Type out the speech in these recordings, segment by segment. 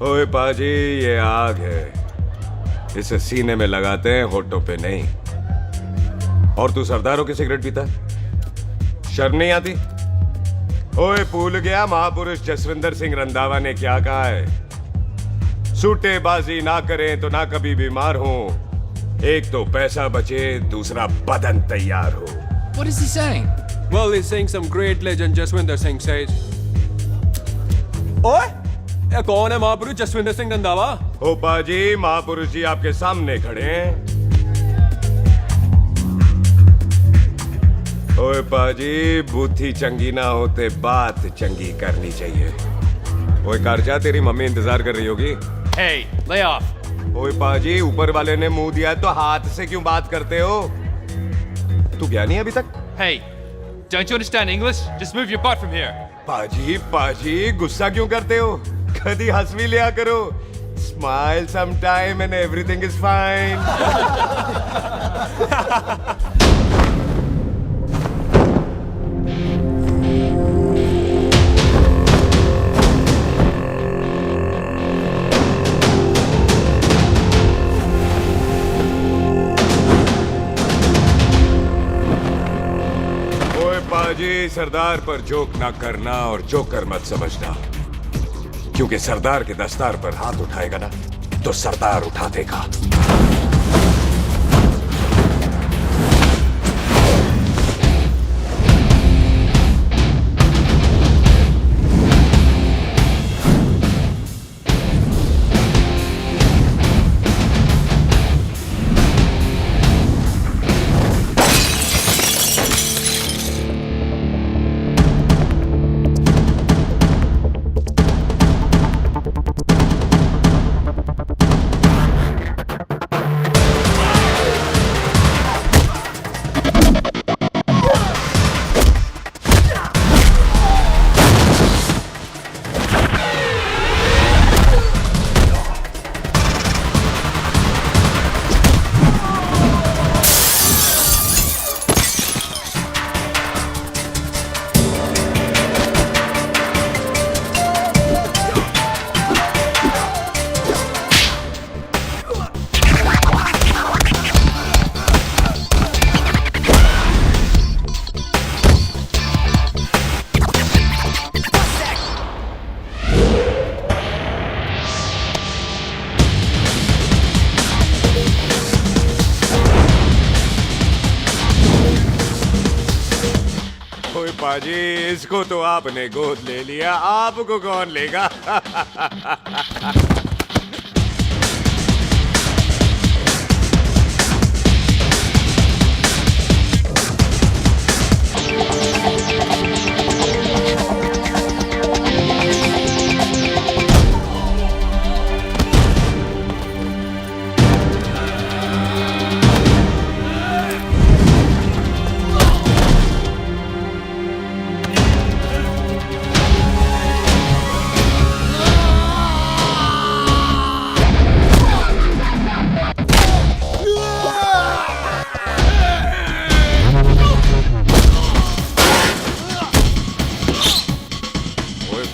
ओए पाजी, ये आग है, इसे सीने में लगाते हैं, होठों पे नहीं। और तू सरदारों की सिगरेट पीता, शर्म नहीं आती? ओए भूल गया महापुरुष जसविंदर सिंह रंधावा ने क्या कहा है? सूटेबाजी ना करें तो ना कभी बीमार हो। एक तो पैसा बचे, दूसरा बदन तैयार हो। What is he saying? Well, he's saying some great legend Jaswinder Singh says. ओए, ये कौन है महापुरुष जसविंदर सिंह रंधावा? ओ पाजी, महापुरुष जी आपके सामने खड़े हैं। ओए पाजी, बुद्धि चंगी ना होते बात चंगी करनी चाहिए। ओए कारचा, तेरी मम्मी इंतजार कर रही होगी। Hey, lay off. ओए पाजी, ऊपर वाले ने मुंह दिया तो हाथ से क्यों बात करते हो? तू गया नहीं अभी तक? Hey, don't you understand English? Just move your butt from here. पाजी पाजी, गुस्सा क्यों करते हो? कभी हंस भी लिया करो। Smile sometime and everything is fine. पाजी, सरदार पर जोक ना करना और जोकर मत समझना, क्योंकि सरदार के दस्तार पर हाथ उठाएगा ना तो सरदार उठा देगा। पाजी, इसको तो आपने गोद ले लिया, आपको कौन लेगा?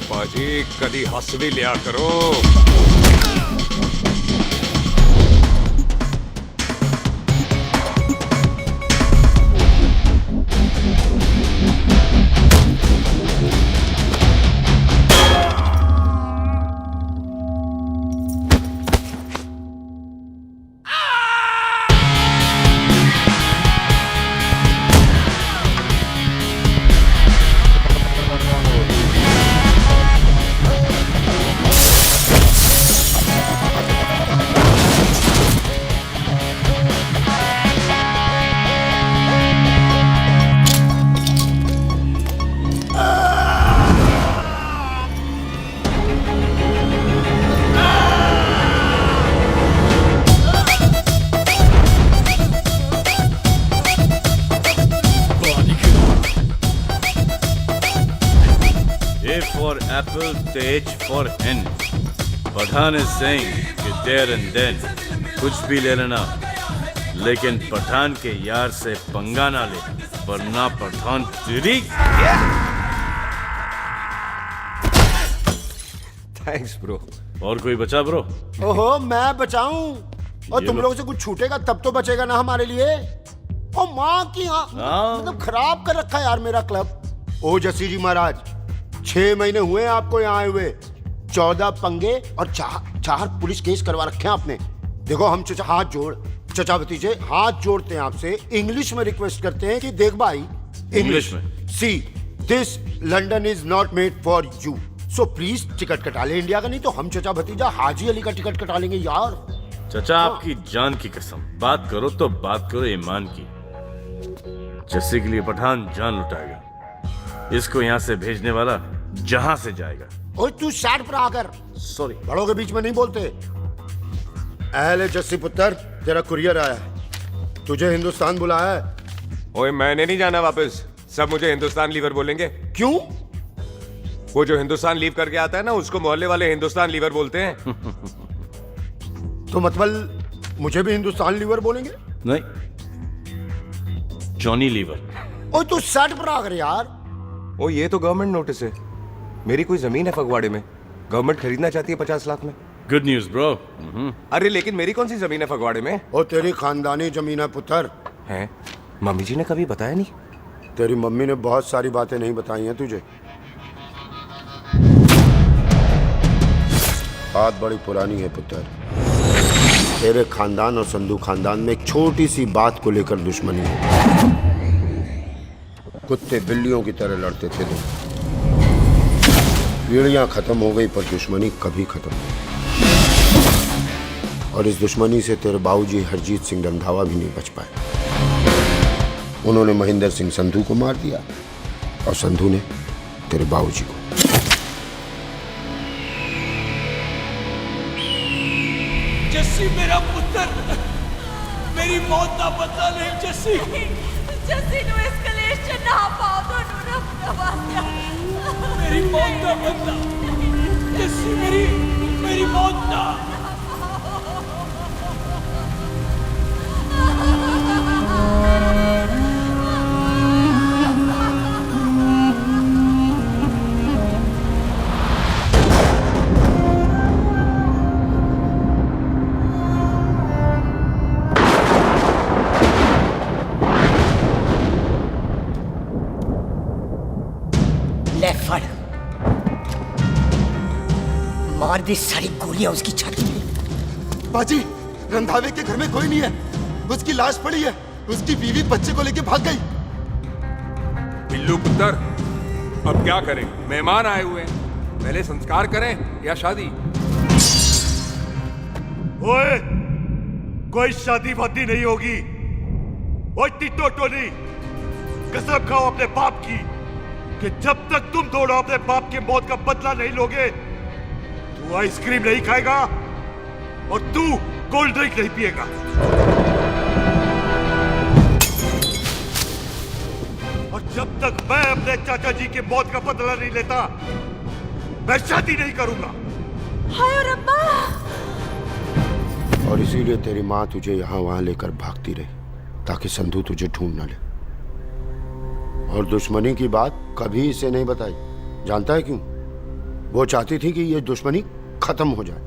पाजी, कभी हंस भी लिया करो। For apple, the H for hen. Pathan is saying कि there and then कुछ भी ले लेना, लेकिन पठान के यार से पंगा ना ले, वरना पठान तेरी। Thanks bro. और कोई बचा ब्रो? ओहो, मैं बचाऊं और ये तुम लो। लोगों से कुछ छूटेगा तब तो बचेगा ना हमारे लिए। ओ माँ की मतलब खराब कर रखा है यार मेरा क्लब। ओ जसी जी महाराज, 6 महीने हुए हैं आपको यहाँ आए हुए, 14 पंगे और 4 पुलिस केस करवा रखे हैं आपने। देखो हम चचा हाथ जोड़, चचा भतीजे हाथ जोड़ते हैं आपसे, इंग्लिश में रिक्वेस्ट करते हैं कि देख भाई, इंग्लिश में? See this London is not made for you, so please ticket कटा ले इंडिया का, नहीं तो हम चचा भतीजा हाजी अली का टिकट कटा लेंगे यार। चाचा आपकी जान की कसम, बात करो तो बात करो ईमान की। जस्सी के लिए पठान जान लुटाएगा, इसको यहाँ से भेजने वाला जहां से जाएगा। ओए तू साइड पर आकर, सॉरी। बड़ों के बीच में नहीं बोलते। अहले जस्सी पुत्र, तेरा कुरियर आया है, तुझे हिंदुस्तान बुलाया है। ओए मैंने नहीं जाना वापस, सब मुझे हिंदुस्तान लीवर बोलेंगे। क्यों? वो जो हिंदुस्तान लीव करके आता है ना, उसको मोहल्ले वाले हिंदुस्तान लीवर बोलते हैं। तो मतलब मुझे भी हिंदुस्तान लीवर बोलेंगे? नहीं, जॉनी लीवर। ओए तू साइड पर आकर यार। ओ ये तो गवर्नमेंट नोटिस है, मेरी कोई जमीन है फगवाड़े में, गवर्नमेंट खरीदना चाहती है 50 लाख में। Good news bro. अरे लेकिन मेरी कौन सी जमीन है फगवाड़े में? ओ तेरी खानदानी जमीन है पुत्र। है? मम्मी जी ने कभी बताया नहीं। तेरी मम्मी ने बहुत सारी बातें नहीं बताई हैं तुझे। बात बड़ी पुरानी है पुत्र, तेरे खानदान और संधू खानदान में एक छोटी सी बात को लेकर दुश्मनी है। कुत्ते बिल्लियों की तरह लड़ते थे तुम, पीढ़ियां खत्म हो गई पर दुश्मनी कभी खत्म नहीं। और इस दुश्मनी से तेरे बाबूजी हरजीत सिंह रंधावा भी नहीं बच पाए। उन्होंने महेंद्र सिंह संधू को मार दिया और संधू ने तेरे बाबूजी को। जस्सी मेरा पुत्र, मेरी मौत का बदला ले जस्सी। जस्सी नु इस कलेश च ना पाओ दोनों रब नवाज़िया। मेरी मौत का बदला जस्सी, मेरी मौत का। ले फड़, मार दी सारी गोलियां उसकी छाती में। बाजी, रंधावे के घर में कोई नहीं है, उसकी लाश पड़ी है, उसकी बीवी बच्चे को लेके भाग गई। बिल्लू पुत्र, अब क्या करें? मेहमान आए हुए हैं, पहले संस्कार करें या शादी? ओए, कोई शादी वादी नहीं होगी। ओए टिट्टो टोनी, कसम खाओ अपने बाप की कि जब तक तुम दोनों अपने बाप की मौत का बदला नहीं लोगे, तू आइसक्रीम नहीं खाएगा और तू कोल्ड ड्रिंक नहीं पिएगा। और जब तक मैं अपने चाचा जी की मौत का बदला नहीं लेता, मैं शादी नहीं करूंगा। हाय रब्बा। और इसीलिए तेरी माँ तुझे यहाँ वहाँ लेकर भागती रही, ताकि संधू तुझे ढूंढ न ले। और दुश्मनी की बात कभी इसे नहीं बताई, जानता है क्यों? वो चाहती थी कि ये दुश्मनी खत्म हो जाए।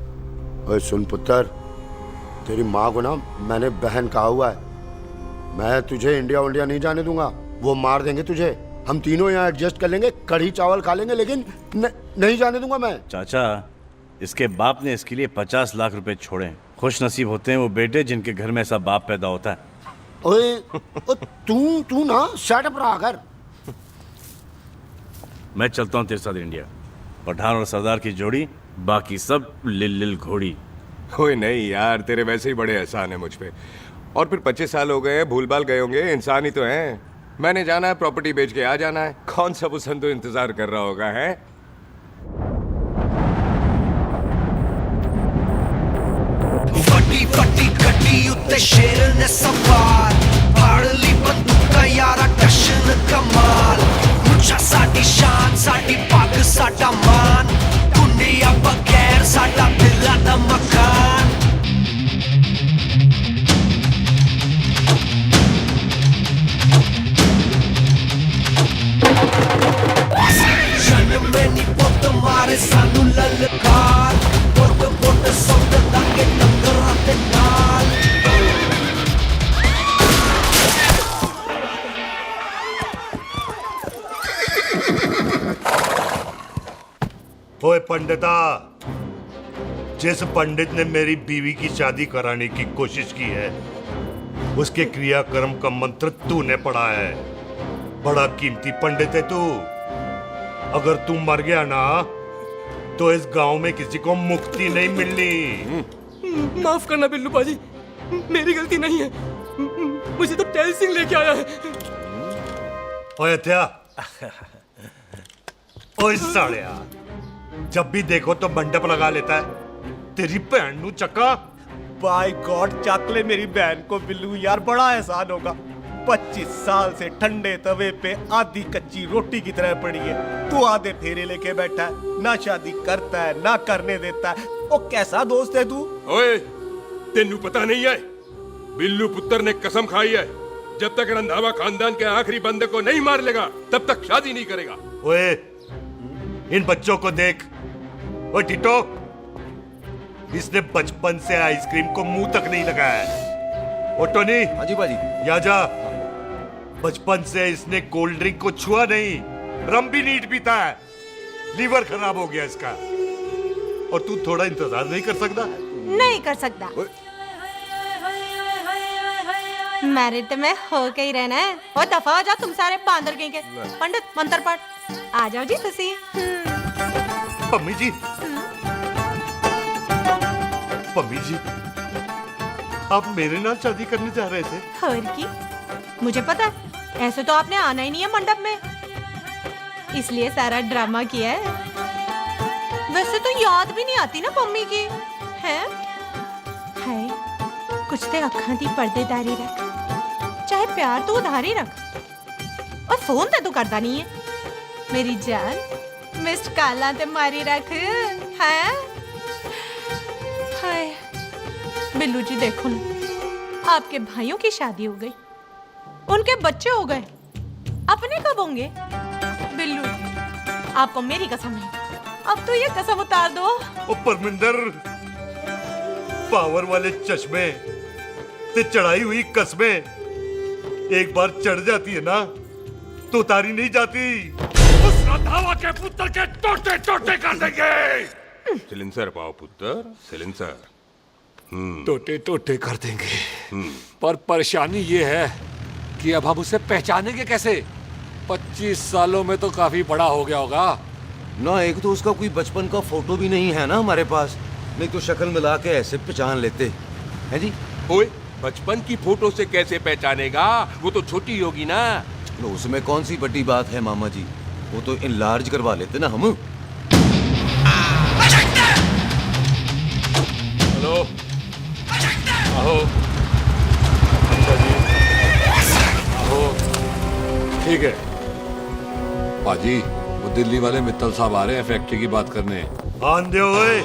और सुन पुत्र, तेरी माँ को ना मैंने बहन कहा हुआ है, मैं तुझे इंडिया इंडिया नहीं जाने दूंगा। वो मार देंगे तुझे, हम तीनों यहाँ एडजस्ट कर लेंगे, कढ़ी चावल खा लेंगे, लेकिन नहीं जाने दूंगा मैं। चाचा, इसके बाप ने इसके लिए 50 लाख रुपए छोड़े। खुश नसीब होते हैं वो बेटे जिनके घर में ऐसा बाप पैदा होता है। ओए, तू ना शट पर आकर। मैं चलता हूँ तेरे साथ इंडिया। पठान और सरदार की जोड़ी, बाकी सब लिल लिल घोड़ी। कोई नहीं यार, तेरे वैसे ही बड़े एहसान है मुझ पे। और फिर 25 साल हो गए, भूल भाल गए होंगे, इंसान ही तो हैं। मैंने जाना है, प्रॉपर्टी बेच के आ जाना है। कौन सा वो संधू इंतजार कर रहा होगा? है फटी फटी गड्डी उत्ते शेर ने सवार, फाड़ ली बंदूका यारा टशन कमाल। मुझा साडी शान, साडी पग, साडा मान, दुनिया बगैर साडा दिला दा मकान। जन्म में नी पुत मारे सानू ललकार, पुत ओए पंडिता, जिस पंडित ने मेरी बीवी की शादी कराने की कोशिश की है, उसके क्रियाकर्म का मंत्र तूने पढ़ा है। बड़ा कीमती पंडित है तू। अगर तू मर गया ना, तो इस गांव में किसी को मुक्ति नहीं मिलनी। माफ करना बिल्लू बाजी, मेरी गलती नहीं है। मुझे तो टेल सिंह लेके आया है। ओए हत्या, ओए सालिया, जब भी देखो तो मंडप लगा लेता है। तेरी भैन नू चक्का। बाय गॉड, चक ले मेरी बहन को बिल्लू यार, बड़ा एहसान होगा। 25 साल से ठंडे तवे पे आधी कच्ची रोटी की तरह पड़ी है। तू आधे फेरे लेके बैठा है, ना शादी करता है ना करने देता है। ओ कैसा दोस्त है तू? ओए, तेनू पता नहीं है, बिल्लू पुत्र ने कसम खाई है, जब तक रंधावा खानदान के आखिरी बंदे को नहीं मार लेगा तब तक शादी नहीं करेगा। ओए, इन बच्चों को देख। ओए टिटो, इसने बचपन से आइसक्रीम को मुंह तक नहीं लगाया है। ओ टोनी। हाँ जी बाजी। या जा। बचपन से इसने कोल्ड ड्रिंक को छुआ नहीं, रम भी नीट पीता है। लीवर खराब हो गया इसका। और तू थोड़ा इंतजार नहीं कर सकता? नहीं कर सकता। मैरिड में हो के ही रहना है। और दफा हो जाओ तुम सारे बांदर कहीं के। पंडित मंत्र पढ़। आ जाओ जी तुसी। पम्मी जी, पम्मी जी, आप मेरे नाल शादी करने जा रहे थे? और की मुझे पता है, ऐसे तो आपने आना ही नहीं है मंडप में, इसलिए सारा ड्रामा किया है। वैसे तो याद भी नहीं आती ना पम्मी की है। कुछ ते अखां दी पर्देदारी रख, चाहे प्यार तो उधारी रख, और फोन ते तू करता नहीं है। मेरी जान मिस्ड काला ते मारी रख है। हाय बिल्लू जी, देखो ना, आपके भाइयों की शादी हो गई, उनके बच्चे हो गए, अपने कब होंगे? बिल्लू जी, आपको मेरी कसम है, अब तो ये कसम उतार दो। ओ परमिंदर, पावर वाले चश्मे ते चढ़ाई हुई कस्में एक बार चढ़ जाती है ना, तो उतारी नहीं जाती। उस रंधावा के पुत्र के टोटे टोटे कर देंगे। सिलेंसर पाओ पुत्र, सिलेंसर। टोटे टोटे कर देंगे, पर परेशानी ये है कि अब हम उसे पहचानेंगे कैसे? 25 सालों में तो काफी बड़ा हो गया होगा ना। एक तो उसका कोई बचपन का फोटो भी नहीं है ना हमारे पास, नहीं तो शक्ल मिला के ऐसे पहचान लेते हैं जी। ओए, बचपन की फोटो से कैसे पहचानेगा? वो तो छोटी होगी ना। तो उसमें कौन सी बड़ी बात है मामा जी, वो तो इनलार्ज करवा लेते ना हम। हेलो, आहो। अच्छा जी, आहो। ठीक है पाजी, वो दिल्ली वाले मित्तल साहब आ रहे हैं फैक्ट्री की बात करने। आंधे होए,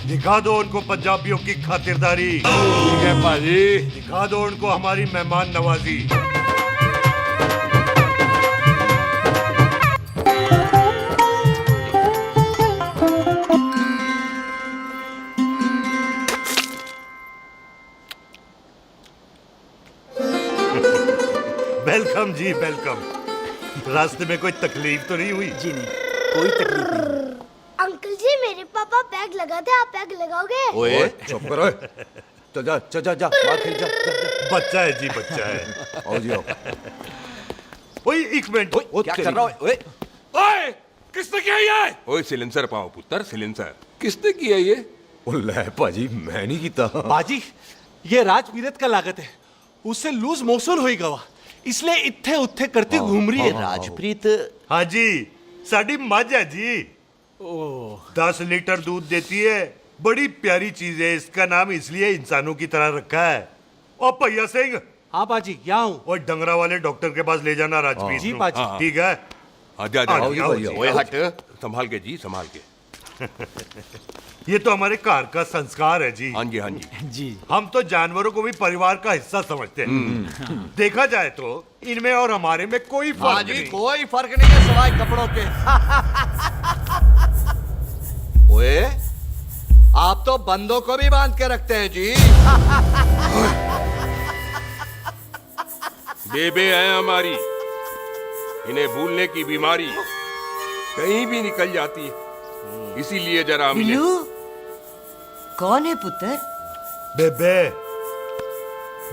दिखा दो उनको पंजाबियों की खातिरदारी। ठीक है पाजी, दिखा दो उनको हमारी मेहमान नवाजी। वेलकम जी, वेलकम। रास्ते में कोई तकलीफ तो नहीं हुई? जी नहीं, कोई तकलीफ नहीं। अंकल जी, मेरे पापा पैग लगाते, आप पैग लगाओगे? ओए चुप करो। चल जा चल जा जा, बाहर खेल जा, जा, जा। बच्चा है जी, बच्चा है। आओ जी आओ। ओए एक मिनट, क्या कर रहा है? ओए ओए, किसने किया ये? ओए सिलेंसर पाओ पुत्र, सिलेंसर। किसने किया ये? ले भाजी, मैं नहीं कीता। बाजी, ये राजवीरत का लागत है, उससे लूज मोशन होएगा वा, इसलिए इत्थे उत्थे करती घूम रही है। राजप्रीत? हाँ जी, साडी मझ है जी। 10 लीटर दूध देती है, बड़ी प्यारी चीज है। इसका नाम इसलिए इंसानों की तरह रखा है। और भैया सिंह। हाँ बाजी, यहाँ हूँ। और डंगरा वाले डॉक्टर के पास ले जाना राजप्रीत। जी बाजी। ठीक है। आजा आजा। ओए हट, संभाल के जी, संभाल के। ये तो हमारे घर का संस्कार है जी। हाँ जी, हाँ जी। जी, हम तो जानवरों को भी परिवार का हिस्सा समझते हैं। देखा जाए तो इनमें और हमारे में कोई फर्क नहीं। कोई फर्क नहीं है सिवाय कपड़ों के। ओए, आप तो बंदों को भी बांध के रखते हैं जी। बेबे है हमारी, इन्हें भूलने की बीमारी कहीं भी निकल जाती है। इसीलिए जरा बिल्लू कौन है पुत्र? बेबे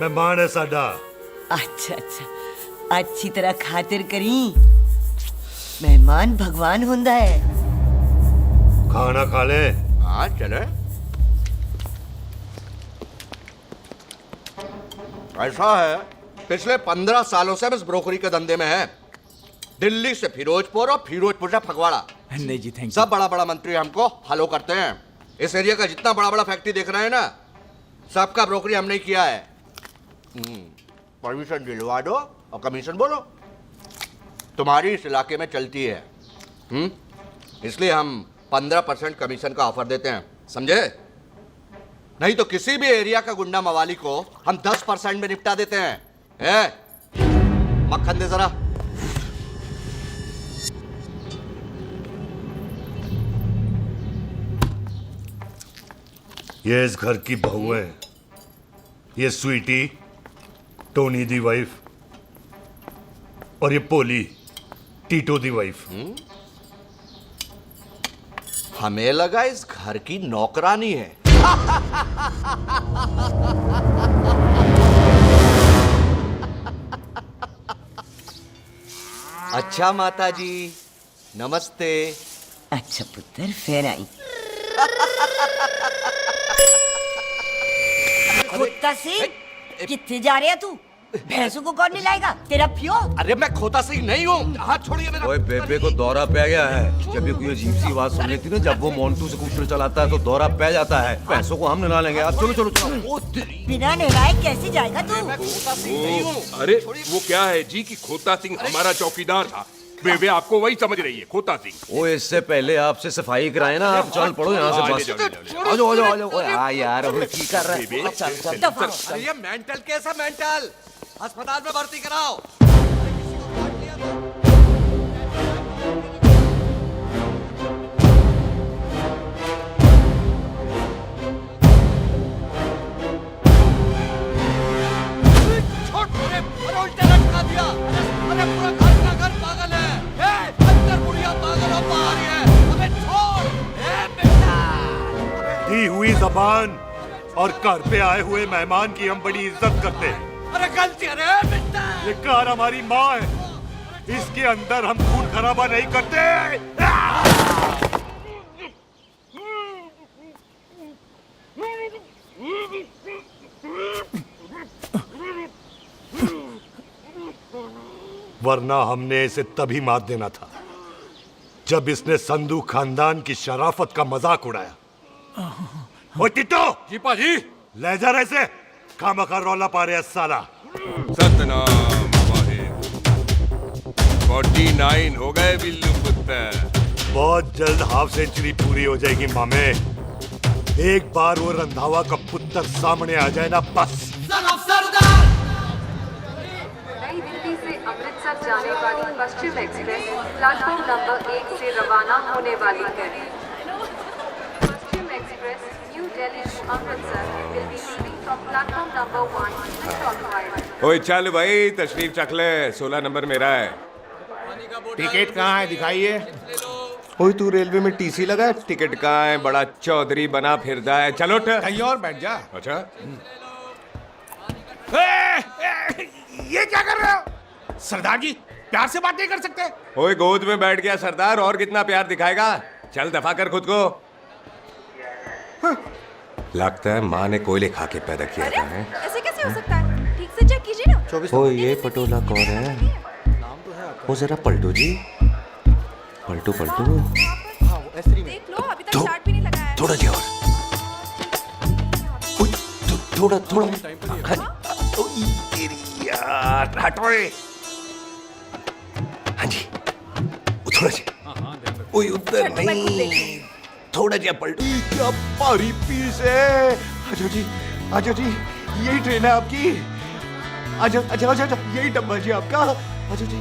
मेहमान है साडा। अच्छा अच्छा अच्छी तरह खातिर करी। मेहमान भगवान हुंदा है। खाना खा ले। हाँ चले। ऐसा है, पिछले 15 सालों से हम इस ब्रोकरी के धंधे में हैं। दिल्ली से फिरोजपुर और फिरोजपुर से फगवाड़ा। नहीं जी, थैंक सब बड़ा बड़ा मंत्री हमको फॉलो करते हैं। इस एरिया का जितना बड़ा बड़ा फैक्ट्री देख रहे हैं ना, सबका ब्रोकरी हमने ही किया है। परमिशन दिलवा दो और कमीशन बोलो। तुम्हारी इस इलाके में चलती है, इसलिए हम 15% कमीशन का ऑफर देते हैं, समझे? नहीं तो किसी भी एरिया का गुंडा मवाली को हम 10% में निपटा देते हैं। मक्खन दे जरा। ये इस घर की बहू है। ये स्वीटी, टोनी दी वाइफ, और ये पोली, टीटो दी वाइफ। हमें लगा इस घर की नौकरानी है। अच्छा माता जी, नमस्ते। अच्छा पुत्र फिर आई। कुत्ता सिंह कितने जा रहे है तू? भैंसों को कौन लाएगा? तेरा पियो? अरे मैं खोता सिंह नहीं हूँ। हाथ छोड़िए मेरा। ओए बेबे को दौरा पै गया है। जब भी कोई अजीब सी आवाज सुन लेती ना, जब वो मोन्टू स्कूटर चलाता है तो दौरा पै जाता है। पैसों को हम नहला लेंगे। आप चलो चलो चलो। बिना नहलाए कैसे जाएगा तू? खोता सिंह नहीं हूँ। अरे वो क्या है जी कि खोता सिंह हमारा चौकीदार था। बेबे आपको वही समझ रही है, खोता सिंह। वो इससे पहले आपसे सफाई कराए ना। आप चल पड़ो यहाँ से बस। आ जाओ आ जाओ आ जाओ। हाँ यार अभी की कर रहा है। चल चल। अरे ये मेंटल कैसा मेंटल? अस्पताल में भर्ती कराओ। उल्टे लटका दिया। अरे पूरा घर का घर पागल है। अंदर बुढ़िया पागल और बाहर है। अबे छोड़। बेटा दी हुई जबान और घर पे आए हुए मेहमान की हम बड़ी इज्जत करते हैं। अरे गलती है रे बेटा। ये कार हमारी माँ है, इसके अंदर हम खून खराबा नहीं करते। वरना हमने इसे तभी मार देना था जब इसने संधू खानदान की शराफत का मजाक उड़ाया। ओ टिट्टो जी पाजी, ले जा रहे से खामखा रौला पा रहे साला। सतनाम वाहे। 49 हो गए बिल्लू पुत्र। बहुत जल्द हाफ सेंचुरी पूरी हो जाएगी मामे। एक बार वो रंधावा का पुत्र सामने आ जाए ना, बस। नई दिल्ली से अमृतसर जाने वाली पश्चिम एक्सप्रेस प्लेटफॉर्म नंबर 1 से रवाना होने वाली है। Paschim Express New Delhi to Amritsar will be leaving from platform number 1 clockwise। ओए चल भाई, तशरीफ चख ले। 16 नंबर मेरा है। टिकट कहाँ है? दिखाइए। ओए तू रेलवे में टीसी लगा है? टिकट कहाँ है? बड़ा चौधरी बना फिरदा है। चलो उठ। कहीं और बैठ जा। अच्छा ये क्या कर रहे हो? सरदार जी प्यार से बात नहीं कर सकते? ओए गोद में बैठ गया सरदार, और कितना प्यार दिखाएगा? चल दफा कर खुद को। लगता है माँ ने कोयले खा के पैदा किया था। ऐसे कैसे हो सकता है? ठीक से चेक कीजिए ना। ओ ये पटोला कौन है? वो जरा पलटू जी, पलटू पलटू। देख लो, अभी तक चार्ट भी नहीं लगा है। थोड़ा जी और। थोड़ा थोड़ा। यार हटो। हाँ जी, थोड़ा जी। ओए उधर नहीं, थोड़ा जी पलटू। क्या भारी पीस है। आजो जी, आजो जी, यही ट्रेन है आपकी। आजो आजो आजो, यही डब्बा जी आपका। आजो जी,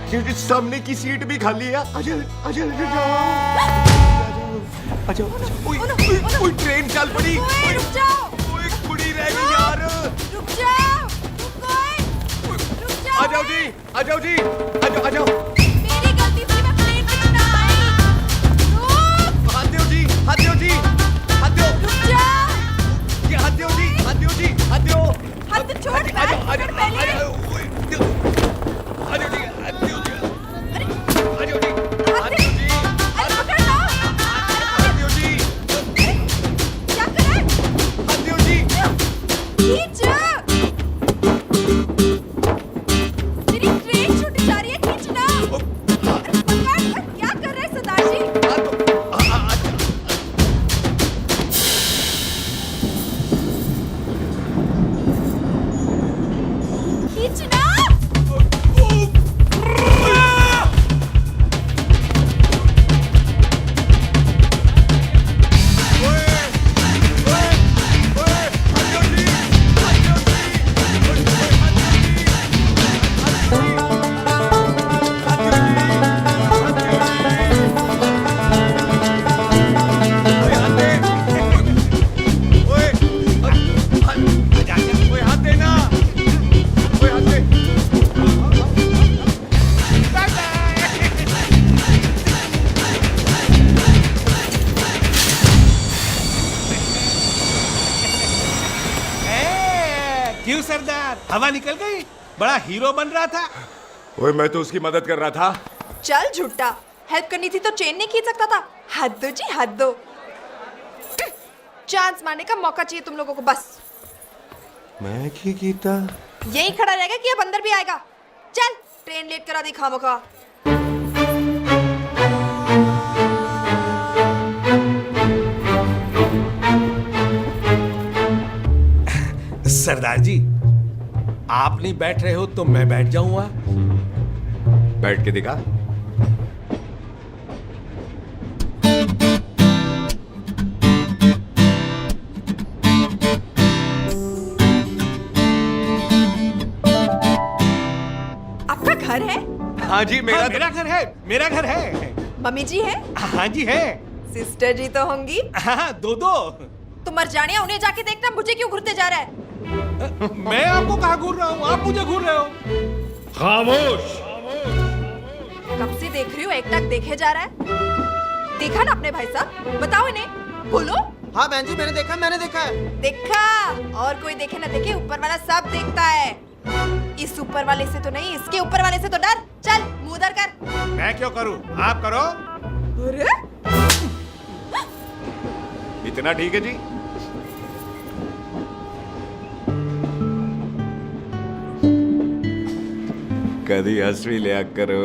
ये सामने की सीट भी खाली है। आजो आजो आजो। ओए ट्रेन चल पड़ी। रुक जाओ। ओए कुड़ी रह गई यार। रुक जाओ। रुक जाओ। आ जाओ जी, आ जाओ जी, आ जाओ, आ जाओ। मेरी गलती थी, मैं प्लेन में ना आई। रुक, हाथ दो जी, हाथ दो जी, हाथ दो। रुक जा। ये हाथ दो जी, हाथ दो जी, हाथ दो। हाथ छोड़, आ जाओ, आ जाओ, आ जाओ, पहले। आ जाओ जी, हाथ दो जी, आ जाओ जी, हाथ दो जी, हाथ हाथ दो जी, पकड़ लो। हाथ दो जी, क्या कर रहा है? हाथ दो जी। खींच। मेरी ट्रेन छूटी जा रही है, खींचना। अरे पकड़, क्या कर रहे हैं सरदार जी? खींचना। क्यों सरदार, हवा निकल गई? बड़ा हीरो बन रहा था। ओए मैं तो उसकी मदद कर रहा था। चल झूठा, हेल्प करनी थी तो चेन नहीं खींच सकता था। हद दो जी, हद दो। चांस मारने का मौका चाहिए तुम लोगों को बस। मैं की कीता? यही खड़ा रहेगा कि अब अंदर भी आएगा? चल, ट्रेन लेट करा दी खामखा। सरदार जी, आप नहीं बैठ रहे हो तो मैं बैठ जाऊंगा। बैठ के दिखा। आपका घर है? हाँ जी, मेरा घर है, मेरा घर है। मम्मी जी है? हाँ जी है। सिस्टर जी तो होंगी? हाँ, दो। तुम मर जाने, उन्हें जाके देखना मुझे क्यों घूरते जा रहा है। मैं आपको कहाँ घूर रहा हूँ, आप मुझे घूर रहे हो। खामोश। कब से देख रही हूँ, एक टक देखे जा रहा है। देखा ना अपने भाई साहब, बताओ इन्हें, बोलो। हाँ बहन जी, मैंने देखा है। देखा, और कोई देखे ना देखे, ऊपर वाला सब देखता है। इस ऊपर वाले से तो नहीं, इसके ऊपर वाले से तो डर। चल, मुंह उधर कर। मैं क्यों करूँ, आप करो। अरे इतना ठीक है जी। कभी हंस भी लिया करो।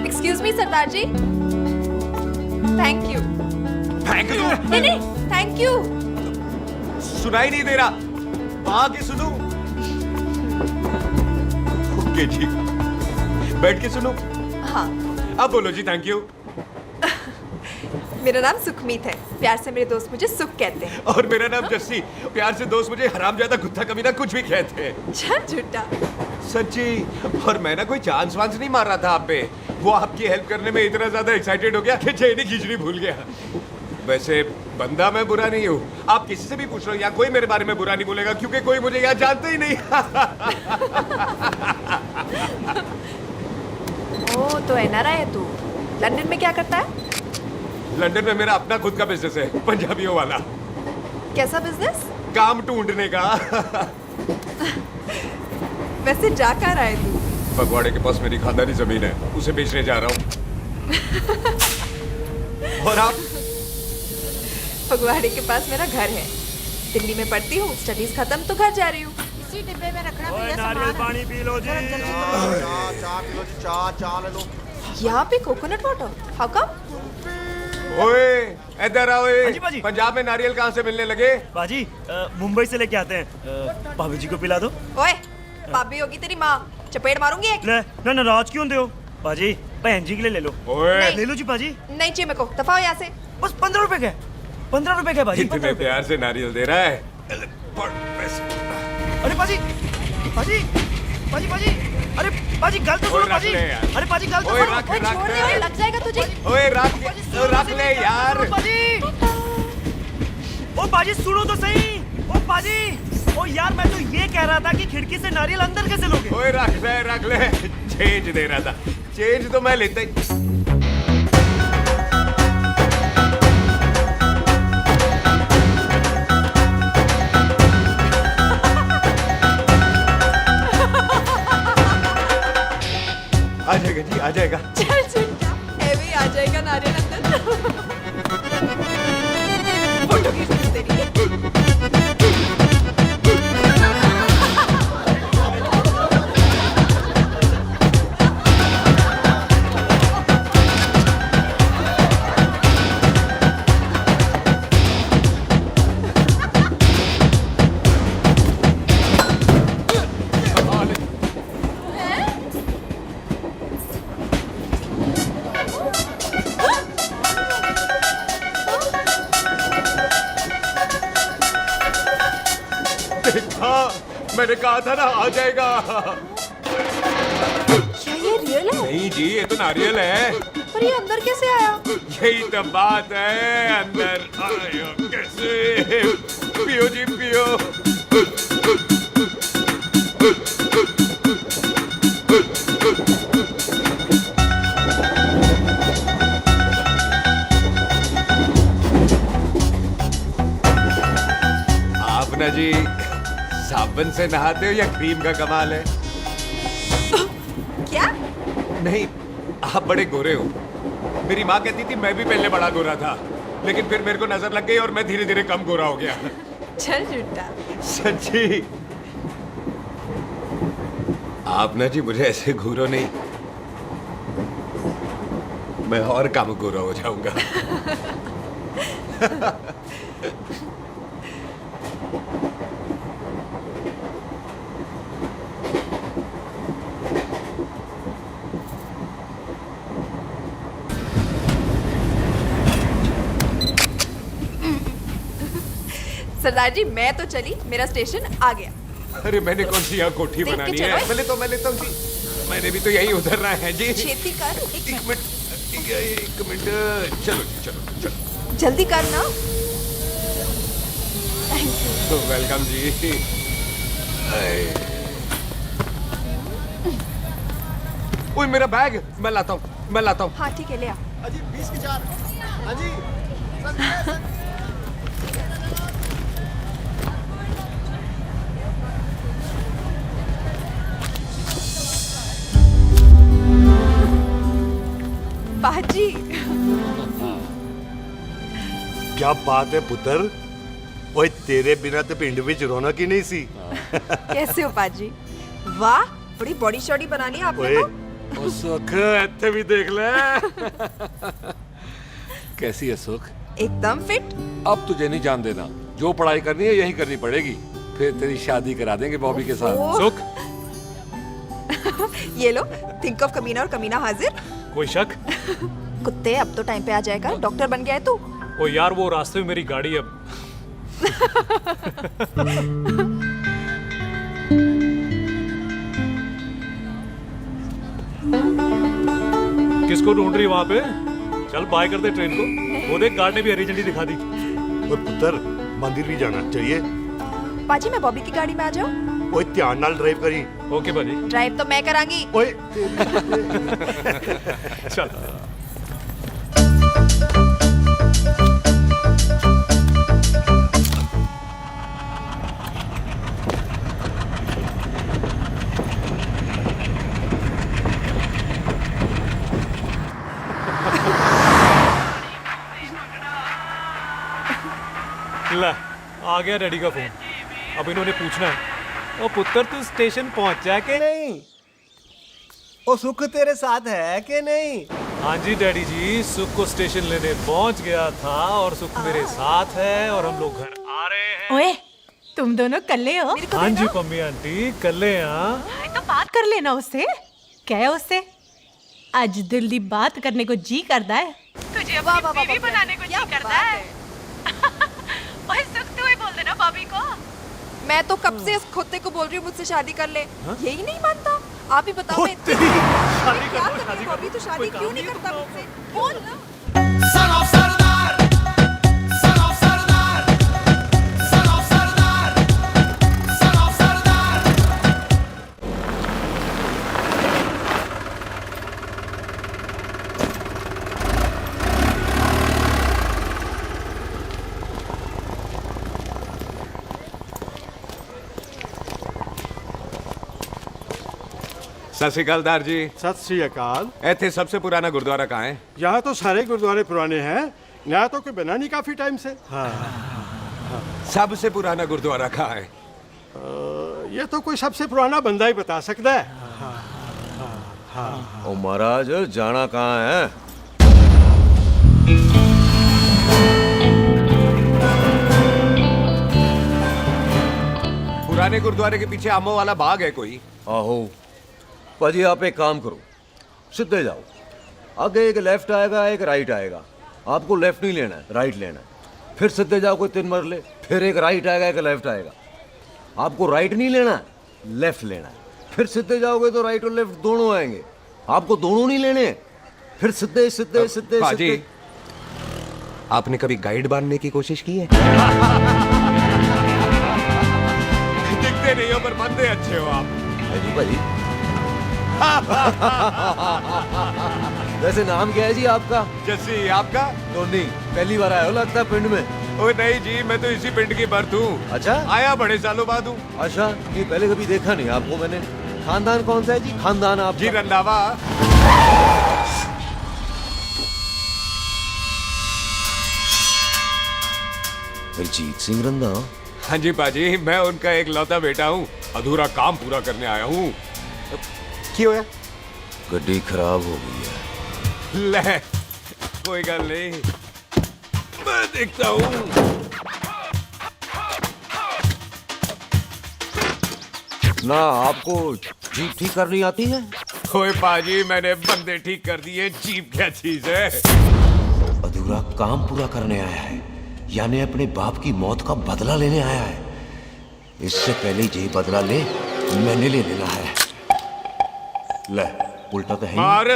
एक्सक्यूज मी सरदार जी। Thank you. Thank you? नहीं, थैंक यू। सुनाई नहीं दे रहा, आके सुनो। ओके जी, बैठ के सुनो। हाँ। अब बोलो जी थैंक यू। मेरा नाम सुखमीत है, प्यार से मेरे दोस्त मुझे सुख कहते हैं। और मेरा नाम जस्सी, प्यार से दोस्त मुझे हरामजादा, कुत्ता, कमीना, कुछ भी कहते हैं। चल झूठा। सच्ची। और मैं ना कोई चांस वांस नहीं मार रहा था आप पे, वो आपकी हेल्प करने में इतना ज्यादा एक्साइटेड हो गया कि चेन ही खींचनी भूल गया। वैसे बंदा मैं बुरा नहीं हूँ, आप किसी से भी पूछ लो, यहाँ कोई मेरे बारे में बुरा नहीं बोलेगा, क्योंकि कोई मुझे यहाँ जानता ही नहीं। ओ, तो एनआरआई है तू। लंदन में क्या करता है? लंदन में मेरा अपना खुद का बिजनेस है, पंजाबियों वाला। कैसा बिजनेस? काम ढूंढने का। वैसे जा कहाँ रहा है तू? फगवाड़े के पास मेरी खानदानी जमीन है, उसे बेचने जा रहा हूँ। और आप? फगवाड़े के पास मेरा घर है, दिल्ली में पढ़ती हूँ, स्टडीज खत्म तो घर जा रही हूँ। इसी डिब्बे में रखना ओए नारियल पानी पी लो जी। चाय ले लो। यहाँ पे कोकोनट वाटर? How come? ओए इधर आओ। हाजी बाजी। पंजाब में नारियल कहाँ से मिलने लगे? बाजी मुंबई से लेके आते हैं, भाभी जी को पिला दो। ओए, भाभी होगी तेरी माँ, चपेट मारूंगी एक। ले ना, नाराज क्यों दे हो बाजी, बहन जी के लिए ले लो। ओए ले लो जी बाजी। नहीं चाहिए मेरे को, दफा हो यहाँ से। बस 15 रुपए के, 15 रुपए के बाजी। इतने प्यार से नारियल दे रहा है। अरे बाजी, बाजी, बाजी, बाजी, अरे बाजी गल तो सुनो बाजी। अरे बाजी गल तो ओए सुनो। रख ओए छोड़ दे, ओए लग जाएगा तुझे। ओए रख ले यार। बाजी ओ बाजी सुनो तो सही। ओ बाजी, ओ यार मैं तो ये कह रहा था कि खिड़की से नारियल अंदर कैसे लोगे? ओए रख ले चेंज दे रहा था। चेंज तो मैं लेता ही। आ जाएगा जी, आ जाएगा। चल चिंटा, एवी आ जाएगा नारियल अंदर। फोटो खींच तेरी। मैंने कहा था ना आ जाएगा। क्या ये रियल है? नहीं जी, ये तो नारियल है। पर ये अंदर कैसे आया? यही तो बात है, अंदर आया कैसे? पियो जी पियो। आप ना जी साबुन से नहाते हो या क्रीम का कमाल है? क्या? नहीं, आप बड़े गोरे हो। मेरी माँ कहती थी मैं भी पहले बड़ा गोरा था, लेकिन फिर मेरे को नजर लग गई और मैं धीरे धीरे कम गोरा हो गया। चल झूठा। सच्ची। आप ना जी मुझे ऐसे घूरो नहीं, मैं और कम गोरा हो जाऊंगा। सरदार जी मैं तो चली, मेरा स्टेशन आ गया। अरे मैंने कौन सी यहाँ कोठी देख के बनानी चलो। है? मैं लेता हूँ जी। मैंने भी तो यही उतरना है जी। छेती कर। एक मिनट। चलो जी, चलो। जल्दी करना। तो वेलकम जी। ओए मेरा बैग, मैं लाता हूँ। हाँ ठीक है, ले आ। अजी 20 की 4। अजी बाजी। क्या बात है पुत्र। ओए तेरे बिना तो पिंड विच रौनक ही नहीं सी। कैसे हो बाजी? वाह, बड़ी बॉडी शॉडी बना ली आपने ओए तो। ओ सुख, इत्थे भी देख ले। कैसी है सुख? एकदम फिट। अब तुझे नहीं जान देना, जो पढ़ाई करनी है यही करनी पड़ेगी। फिर तेरी शादी करा देंगे बॉबी के साथ। ओह। सुख, ये लो, थिंक ऑफ कमीना और कमीना हाजिर। कोई शक? कुत्ते, अब तो टाइम पे आ जाएगा। डॉक्टर बन गया है तू। ओ यार वो रास्ते में मेरी गाड़ी अब। किसको ढूंढ रही वहां पे? चल बाय कर दे ट्रेन को। वो देख गार्ड ने भी हरी झंडी दिखा दी। और पुत्र मंदिर भी जाना चाहिए। बाजी मैं बॉबी की गाड़ी में आ जाऊं? ओए ध्यान नाल ड्राइव करी। ओके बाजी। ड्राइव तो मैं करांगी। ओए चल। ला, आ गया डैडी का फोन। अब इन्होंने पूछना है, ओ पुत्र तू स्टेशन पहुंचा के नहीं? ओ सुख तेरे साथ है कि नहीं? हाँ जी डैडी जी, सुख को स्टेशन लेने पहुंच गया था और सुख मेरे साथ है और हम लोग घर आ रहे हैं। ओए, तुम दोनों कल्ले हो? हाँ जी पम्मी आंटी, कल्ले यहाँ। तो बात कर लेना उससे। क्या है उससे? आज दिल दी बात करने को जी करता है। तुझे अपनी बीवी बनाने को जी करता है। ओए सुख, तू ही बोल देना बॉबी को। मैं तो कब से इस खोते को बोल रही हूँ मुझसे शादी कर ले। यही नहीं मानता। आप ही बताओ मैं शादी क्या करूँ? बॉबी तो शादी क्यों नहीं करता मुझसे? बोल ना। Son of Sardar, son of Sardar, सत श्री अकाल दार जी। सत श्री अकाल। ਇੱਥੇ सबसे पुराना गुरुद्वारा कहाँ है? यहाँ तो सारे गुरुद्वारे पुराने हैं, नया तो कोई बना नहीं काफी टाइम से। हाँ। सबसे पुराना गुरुद्वारा कहाँ है? ये तो कोई सबसे पुराना बंदा ही बता सकता है। ओ महाराज जाना कहाँ है? पुराने गुरुद्वारे के पीछे आमों वाला बाग है कोई? आहो पाजी, आप एक काम करो, सीधे जाओ, आगे एक लेफ्ट आएगा एक राइट आएगा, आपको लेफ्ट नहीं लेना है, राइट लेना है। फिर सीधे जाओ कोई 3 मरले, फिर एक राइट आएगा एक लेफ्ट आएगा, आपको राइट नहीं लेना है, लेफ्ट लेना है। फिर सीधे जाओगे तो राइट और लेफ्ट दोनों आएंगे, आपको दोनों नहीं लेने। फिर सीधे सीधे सीधे पाजी, सीधे। आपने कभी गाइड बनने की कोशिश की है? दिखते नहीं हो पर बंदे अच्छे हो आप। जी भाजी। वैसे नाम क्या है जी आपका? जस्सी। आपका? टोनी। पहली बार आए हो लगता है पिंड में। ओ नहीं जी, मैं तो इसी पिंड की बर्थ हूँ। अच्छा, आया बड़े सालों बाद हूँ। अच्छा, ये पहले कभी देखा नहीं आपको मैंने। खानदान कौन सा है जी? खानदान आप जी रंधावा। जीत सिंह रंधावा? हाँ जी पाजी, मैं उनका एक लौता बेटा हूँ, अधूरा काम पूरा करने आया हूँ। क्यों है? गड्डी खराब हो गई है। ले, कोई गल नहीं, मैं देखता हूँ। ना आपको जीप ठीक करनी आती है? ओए पाजी, मैंने बंदे ठीक कर दिए, जीप क्या चीज है? अधूरा काम पूरा करने आया है, यानी अपने बाप की मौत का बदला लेने आया है। इससे पहले ये बदला ले, मैंने ले लेना है। ले, उल्टा तो है ही। मार।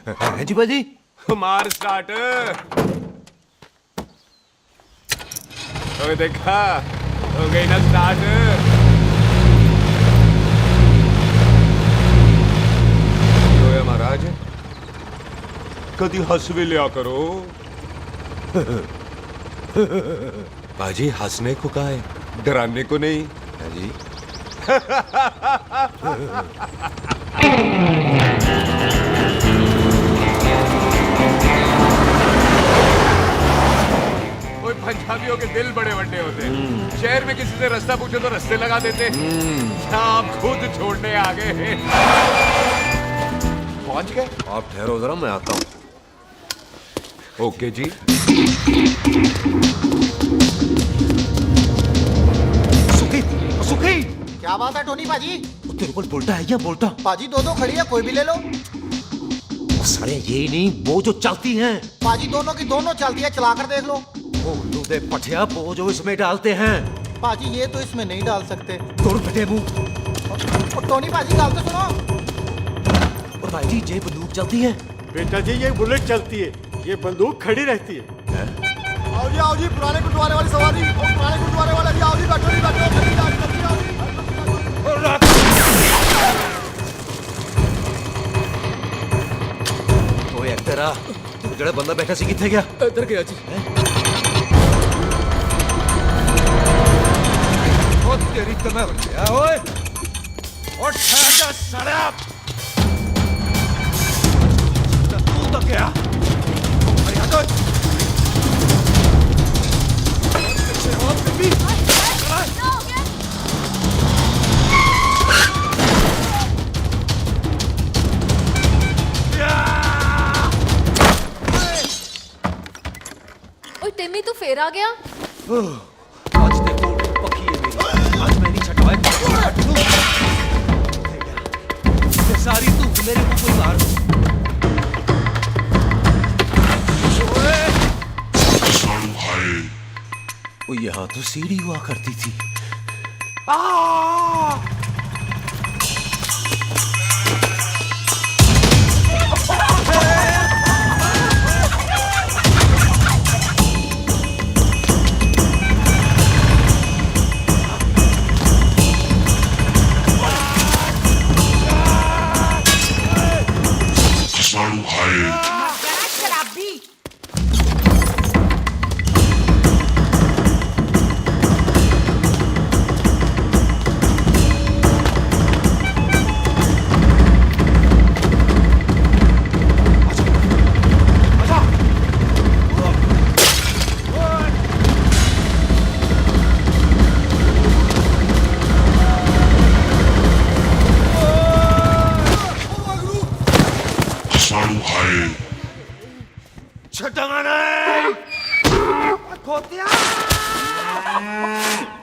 है जी बाजी। मार स्टार्ट। ओए देखा, हो गई ना स्टार्ट। ओए महाराज, कभी हंस भी लिया करो। बाजी, हंसने को कहा है, डराने को नहीं। है जी। ओए पंजाबियों के दिल बड़े बड़े होते हैं। शहर में किसी से रास्ता पूछो तो रास्ते लगा देते। आप खुद छोड़ने आ गए। पहुंच गए? आप ठहरो जरा, मैं आता हूँ। ओके जी। सुखी, सुखी। क्या बात है टोनी पाजी? तेरे को बोलता है या बोलता? पाजी दो खड़ी है, कोई भी ले लो। सारे ये नहीं, वो जो चलती हैं। पाजी दोनों की दोनों चलती है, चला कर देख लो। वो लूदे पठिया, वो जो इसमें डालते हैं। पाजी ये तो इसमें नहीं डाल सकते। तोड़ फटे मुंह। और टोनी पाजी गाल तो सुनो। और भाई जी, ये बंदूक चलती है? बेटा जी, ये बुलेट चलती है, ये बंदूक खड़ी रहती है। आओ जी, पुराने गुरुद्वारे वाली सवारी। और पुराने गुरुद्वारे वाले भी आओ जी, बैठो जी, बैठो। ओए तेरा जड़ा बंदा बैठा सी किथे गया? इधर गया जी। ओ तेरी कमर गया ओए। और ठहर जा साला। तू तो क्या? अरे हटो। टिम्मी तू फेर आ गया। आज देखो पक्की है मेरी, आज मैं नहीं छटवाए। सारी तू मेरे मुंह कोई मार। वो यहाँ तो सीढ़ी हुआ करती थी।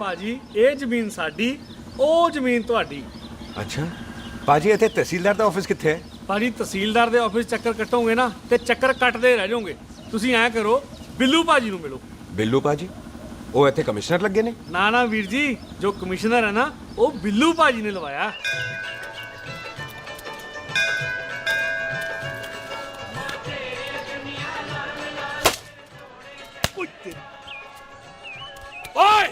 ਭਾਜੀ ਇਹ ਜ਼ਮੀਨ ਸਾਡੀ ਉਹ ਜ਼ਮੀਨ ਤੁਹਾਡੀ। ਅੱਛਾ ਪਾਜੀ ਇੱਥੇ ਤਹਿਸੀਲਦਾਰ ਦਾ ਆਫਿਸ ਕਿੱਥੇ ਹੈ? ਭਾਜੀ ਤਹਿਸੀਲਦਾਰ ਦੇ ਆਫਿਸ ਚੱਕਰ ਕੱਟੋਗੇ ਨਾ ਤੇ ਚੱਕਰ ਕੱਟਦੇ ਰਹਿ ਜਾਓਗੇ। ਤੁਸੀਂ ਐਂ ਕਰੋ ਬਿੱਲੂ ਭਾਜੀ ਨੂੰ ਮਿਲੋ। ਬਿੱਲੂ ਪਾਜੀ ਉਹ ਇੱਥੇ ਕਮਿਸ਼ਨਰ ਲੱਗੇ ਨੇ? ਨਾ ਨਾ ਵੀਰ ਜੀ, ਜੋ ਕਮਿਸ਼ਨਰ ਹੈ ਨਾ ਉਹ ਬਿੱਲੂ ਭਾਜੀ ਨੇ ਲਵਾਇਆ। ओए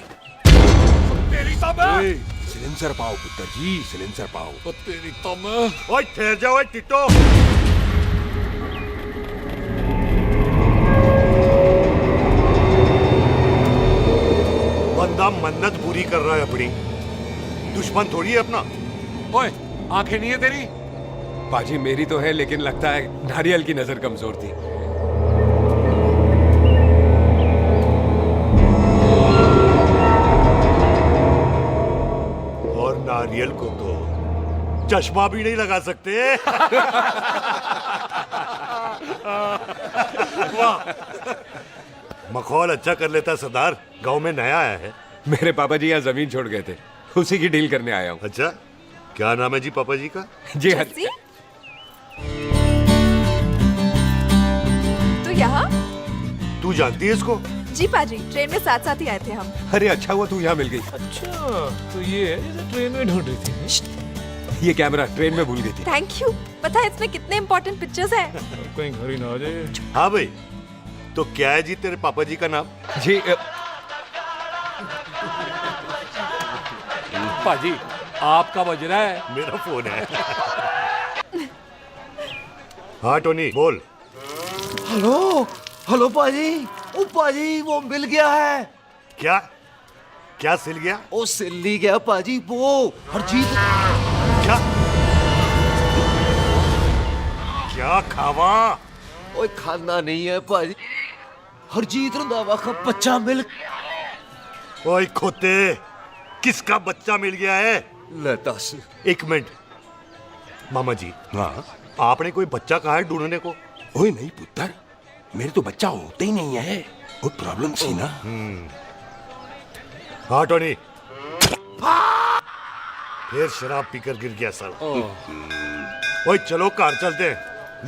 तेरी तब सिलेंसर पाओ पुत्र जी, सिलेंसर पाओ। तेरी तम ओए ठहर जाओ टिट्टो। बंदा मन्नत पूरी कर रहा है अपनी, दुश्मन थोड़ी है अपना। ओए आंखें नहीं है तेरी? पाजी मेरी तो है, लेकिन लगता है नारियल की नजर कमजोर थी। और नारियल को तो चश्मा भी नहीं लगा सकते। वाह, मखौल अच्छा कर लेता सरदार। गांव में नया आया है। मेरे पापा जी यहाँ जमीन छोड़ गए थे, उसी की डील करने आया हूँ। अच्छा, क्या नाम है जी पापा जी का? जी तो यहाँ? तू जानती है इसको? जी पाजी, ट्रेन में साथ साथ ही आए थे हम। अरे अच्छा हुआ तू यहाँ मिल गई। अच्छा तो ये है जिसे ट्रेन में ढूंढ रही थी। ये कैमरा ट्रेन में भूल गई थी। Thank you. पता है इसमें कितने इम्पोर्टेंट पिक्चर्स हैं। कहीं घर ही ना आ जाए। हाँ भाई, तो क्या है जी तेरे पापा जी का नाम? जी पाजी आपका बज रहा है। मेरा फोन है। हाँ टोनी बोल। हेलो हेलो पाजी। ओ पाजी वो मिल गया है। क्या क्या सिल गया? ओ सिल्ली गया पाजी, वो हरजीत। क्या क्या खावा? ओए खाना नहीं है पाजी, हरजीत रंधावा का बच्चा मिल। ओए खोते, किसका बच्चा मिल गया है? ले दस। एक मिनट मामा जी। हाँ आपने कोई बच्चा कहा है ढूंढने को? ओए नहीं पुत्र, मेरे तो बच्चा होते ही नहीं है, वो प्रॉब्लम थी ना। हाँ टोनी, फिर शराब पीकर गिर गया सर। ओए चलो कार चलते हैं,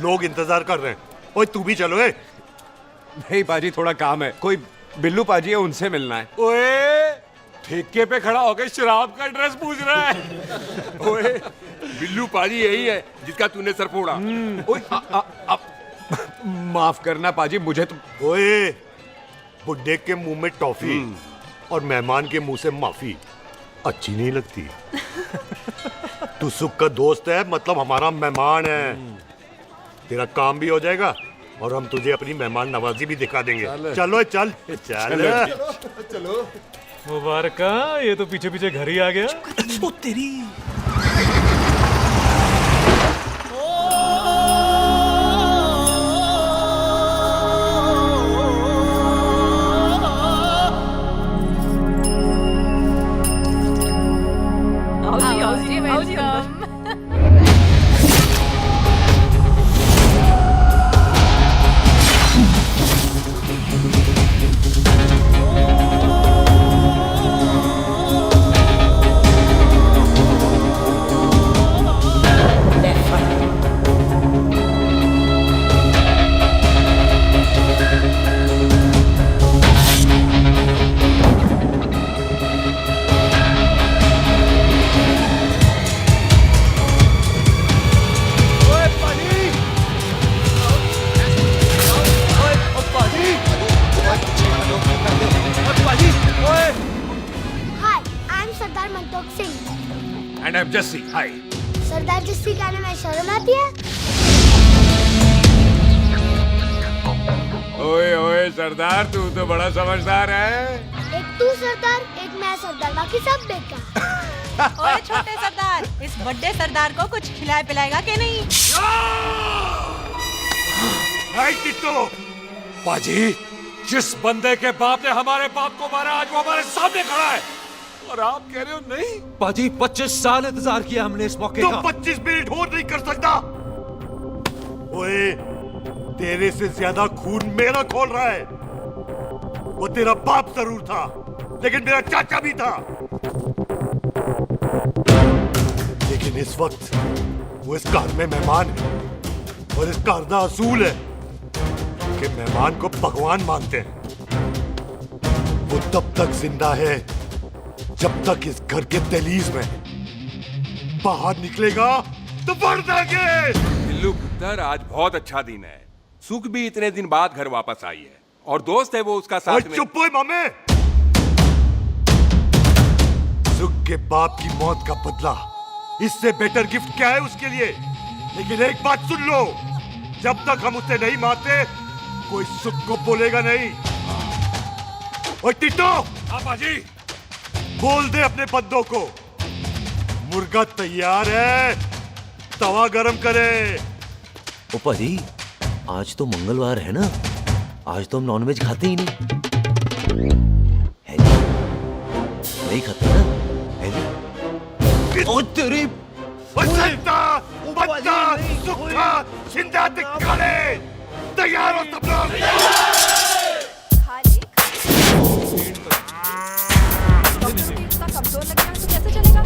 लोग इंतजार कर रहे हैं। ओए तू भी चलो। नहीं पाजी थोड़ा काम है, कोई बिल्लू पाजी है उनसे मिलना है। ओए ठेके पे खड़ा होकर शराब का एड्रेस पूछ रहा है। ओए बिल्लू पाजी यही है जिसका तूने सर फोड़ा। ओए माफ करना पाजी, मुझे तो। ओए बुड्ढे के मुंह में टॉफी और मेहमान के मुंह से माफी अच्छी नहीं लगती। तू सुख का दोस्त है, मतलब हमारा मेहमान है। तेरा काम भी हो जाएगा और हम तुझे अपनी मेहमान नवाजी भी दिखा देंगे। चलो चल चल चलो। मुबारक, ये तो पीछे पीछे घर ही आ गया। ओ तेरी। And I'm Jesse. Hi. सरदार जस्सी कहने में शर्म आती है? ओए ओए सरदार, तू तो बड़ा समझदार है। एक तू सरदार, एक मैं सरदार, बाकी सब बेकार। ओए छोटे सरदार, इस बड़े सरदार को कुछ खिलाए पिलाएगा कि नहीं? टिट्टो। पाजी, जिस बंदे के बाप ने हमारे बाप को मारा आज वो हमारे सामने खड़ा है और आप कह रहे हो नहीं? पाजी 25 साल इंतजार किया हमने इस मौके का। 25 मिनट और नहीं कर सकता। ओए तेरे से ज्यादा खून मेरा खोल रहा है। वो तेरा बाप जरूर था, लेकिन मेरा चाचा भी था। लेकिन इस वक्त वो इस घर में मेहमान है और इस घर का असूल है कि मेहमान को भगवान मानते हैं। वो तब तक जिंदा है जब तक इस घर के दहलीज में, बाहर निकलेगा तो बढ़ देंगे। बिल्लू पुत्र, आज बहुत अच्छा दिन है। सुख भी इतने दिन बाद घर वापस आई है और दोस्त है वो उसका साथ में। चुप हो मामे। सुख के बाप की मौत का बदला, इससे बेटर गिफ्ट क्या है उसके लिए? लेकिन एक बात सुन लो, जब तक हम उसे नहीं मारते कोई सुख को बोलेगा नहीं। और टिट्टो, आपा जी, बोल दे अपने बंदों को मुर्गा तैयार है, तवा गरम करे। ओपा जी, आज तो मंगलवार है ना, आज तो हम नॉनवेज खाते ही नहीं है जी। नहीं खाते ना, है जी। ओ तेरी बच्चा सुखा जिंदा दिखाने तैयार हो सब लोग। कमजोर लग रहा है तो कैसे चलेगा?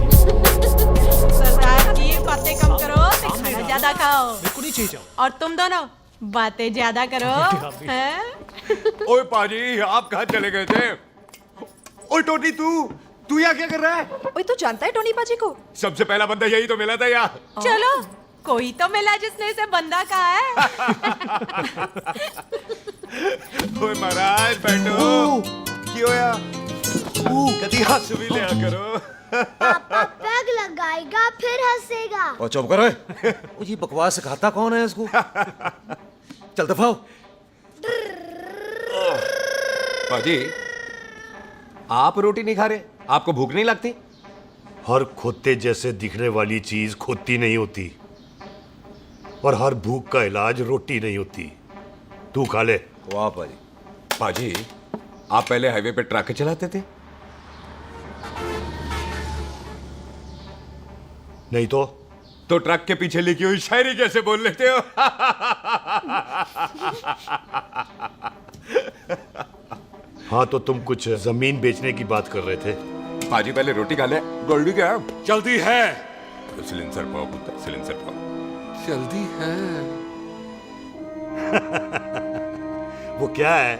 सरदार की बातें कम करो, खाना ज्यादा खाओ। मेरे को नहीं चाहिए। और तुम दोनों बातें ज्यादा करो। हैं? ओए पाजी, आप कहाँ चले गए थे? ओए टोनी, तू यहाँ क्या कर रहा है? ओए तू जानता है टोनी पाजी को? सबसे पहला बंदा यही तो मिला था यार। चलो, कोई तो मिला जिसने इसे बंदा कहा है। ओए महाराज बैठो। क्यों यार? कभी हंस भी लिया करो। पापा पैग लगाएगा फिर हंसेगा। और चुप करो। वो जी बकवास सिखाता कौन है इसको? चल दफाओ। पाजी, आप रोटी नहीं खा रहे? आपको भूख नहीं लगती? हर खोते जैसे दिखने वाली चीज खोती नहीं होती और हर भूख का इलाज रोटी नहीं होती। तू खा ले। वाह पाजी। पाजी, आप पहले हाईवे पे ट्रक चलाते थे? नहीं तो ट्रक के पीछे लिखी हुई शायरी कैसे बोल लेते हो? हाँ, तो तुम कुछ जमीन बेचने की बात कर रहे थे। पाजी पहले रोटी खा ले। गोल्डी क्या? जल्दी है। सिलेंसर पाओ पुत्र, सिलेंसर पाओ। जल्दी है। वो क्या है,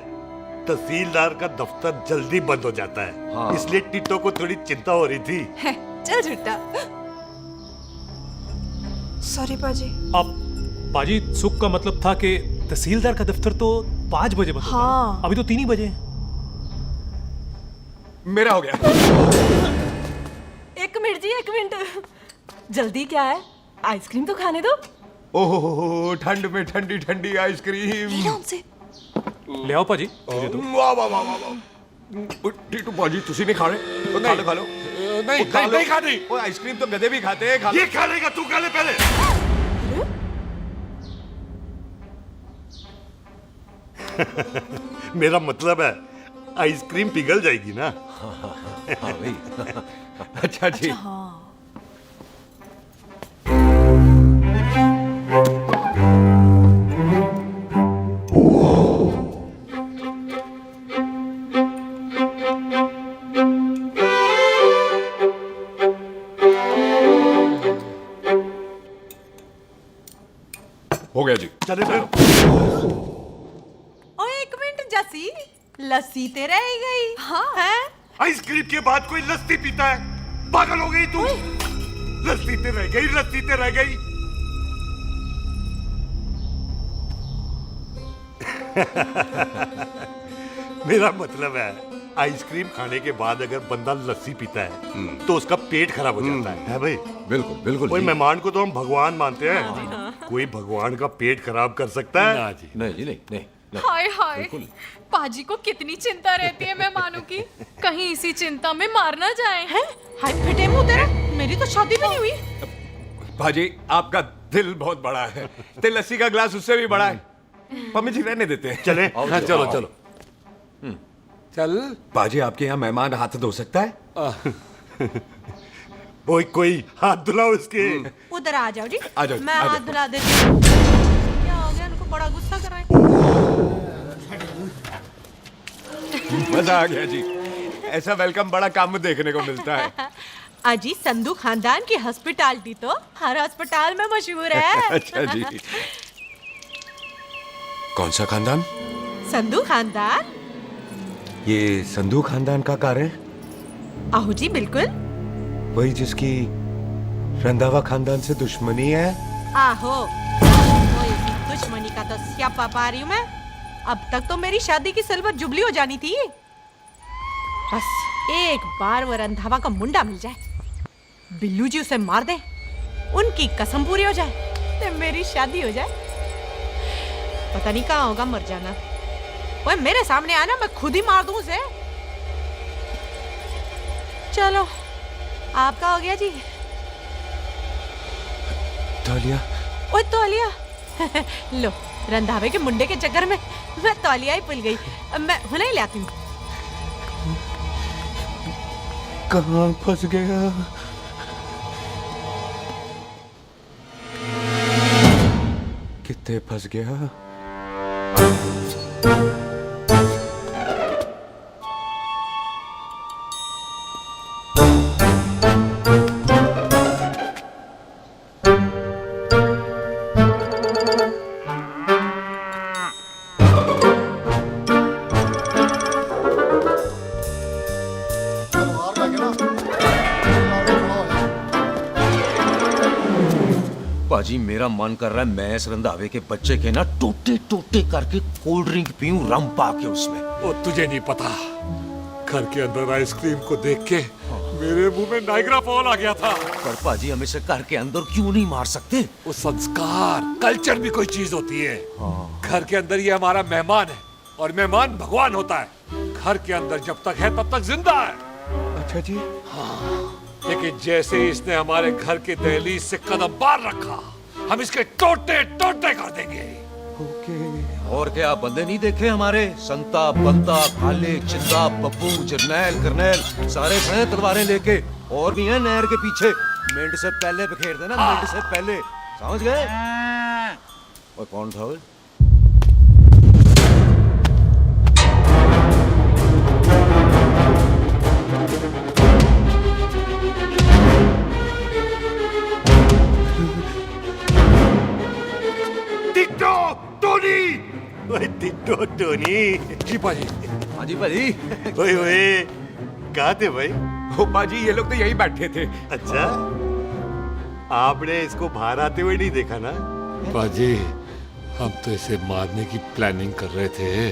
तहसीलदार का दफ्तर जल्दी बंद हो जाता है। हाँ। इसलिए टिट्टो को थोड़ी चिंता हो रही थी। चल झूठा। सॉरी पाजी। अब पाजी, सुख का मतलब था कि तहसीलदार का दफ्तर तो 5 बजे बंद होता है। हाँ। अभी तो 3 ही बजे। मेरा हो गया। एक मिनट जी, एक मिनट। जल्दी क्या है? आइसक्रीम तो खाने दो। ओह, ठंड में ठंडी ठंडी आइसक्रीम। ले लो उनसे। ले आओ पाजी। मुझे दो। वाह वाह वाह वाह। टिट्टू पाजी, तुसी नहीं खा रहे? खा लो खा लो। नहीं खाती। ओए आइसक्रीम तो गधे भी खाते हैं। खा लो। ये खा लेगा, तू खा ले पहले। मेरा मतलब है आइसक्रीम पिघल जाएगी ना। हाँ भाई। अच्छा जी। हो गया जी। चले फिर। ओ एक मिनट जसी, लस्सी ते रह गई। हाँ। हैं? आइसक्रीम के बाद कोई लस्सी पीता है? पागल हो गई तू? लस्सी ते रह गई, लस्सी ते रह गई। मेरा मतलब है आइसक्रीम खाने के बाद अगर बंदा लस्सी पीता है तो उसका पेट खराब हो जाता है भाई? बिल्कुल बिल्कुल। कोई मेहमान को तो हम भगवान मानते हैं, कोई भगवान का पेट खराब कर सकता है? ना जी। नहीं जी, नहीं नहीं। हाय हाय, पाजी को कितनी चिंता रहती है मेहमानों की। कहीं इसी चिंता में मार ना जाए। हैं? हाय फिटे मुंह तेरा, मेरी तो शादी भी नहीं हुई। पाजी, आपका दिल बहुत बड़ा है। ते लस्सी का ग्लास उससे भी बड़ा है। मम्मी जी रहने देते हैं। चले। हाँ, चलो चलो। चल। पाजी, आपके यहाँ मेहमान हाथ धो सकता है? कोई हाथ धुलाओ इसके। उधर आ जाओ जी। आ जाओ, मैं आ हाथ जाओ। धुला देती हूँ। क्या हो गया, उनको बड़ा गुस्सा कर रहे हैं। मजा आ गया जी। ऐसा वेलकम बड़ा कम देखने को मिलता है। अजी संधू खानदान की हॉस्पिटैलिटी तो हर अस्पताल में मशहूर है। अच्छा जी। कौन सा खानदान? संधू खानदान। ये संधू खानदान का कार है? आहू जी बिल्कुल। वही जिसकी रंधावा खानदान से दुश्मनी है? आहो, वो इसी दुश्मनी का तो स्यापा पा रही हूँ मैं। अब तक तो मेरी शादी की सिल्वर जुबली हो जानी थी। बस एक बार वो रंधावा का मुंडा मिल जाए, बिल्लू जी उसे मार दे, उनकी कसम पूरी हो जाए, तो मेरी शादी हो जाए। पता नहीं कहाँ होगा मर जाना। वो मेरे सामने आना, मैं खुद ही मार दूं उसे। चलो, आपका हो गया जी। तौलिया। ओए तौलिया। लो, रंधावे के मुंडे के चक्कर में मैं तौलिया ही भूल गई। मैं हुने ही लाती हूँ। कहाँ फंस गया? कितने फंस गया? पाजी मेरा मन कर रहा है मैं इस रंधावे के बच्चे के ना टोटे टोटे करके कोल्ड ड्रिंक पीऊं, रम पा के उसमें। वो तुझे नहीं पता, घर के अंदर आइसक्रीम को देख के मेरे मुंह में नाइग्रा फॉल आ गया था। पर पाजी हम इसे घर के अंदर क्यों नहीं मार सकते? वो संस्कार कल्चर भी कोई चीज होती है। घर के अंदर ये हमारा मेहमान है और मेहमान भगवान होता है। घर के अंदर जब तक है तब तक जिंदा है। अच्छा जी। हाँ, लेकिन जैसे ही इसने हमारे घर के दहलीज से कदम बाहर रखा, हम इसके टोटे टोटे कर देंगे। और क्या आप बंदे नहीं देखे हमारे? संता, बंता, खाले, चिंदा, बब्बू, जरनैल, करनैल सारे खड़े हैं तलवारें लेके, और भी हैं नहर के पीछे। मिनट से पहले बिखेर देना, मिनट से पहले, समझ गए? और कौन था वो? Ditto Tony. जी पाजी। हाँ जी पाजी। ओए ओए, कहाँ थे भाई? ओ पाजी, ये लोग तो यही बैठे थे। अच्छा, आपने इसको बाहर आते हुए नहीं देखा ना? पाजी, हम तो इसे मारने की प्लानिंग कर रहे थे।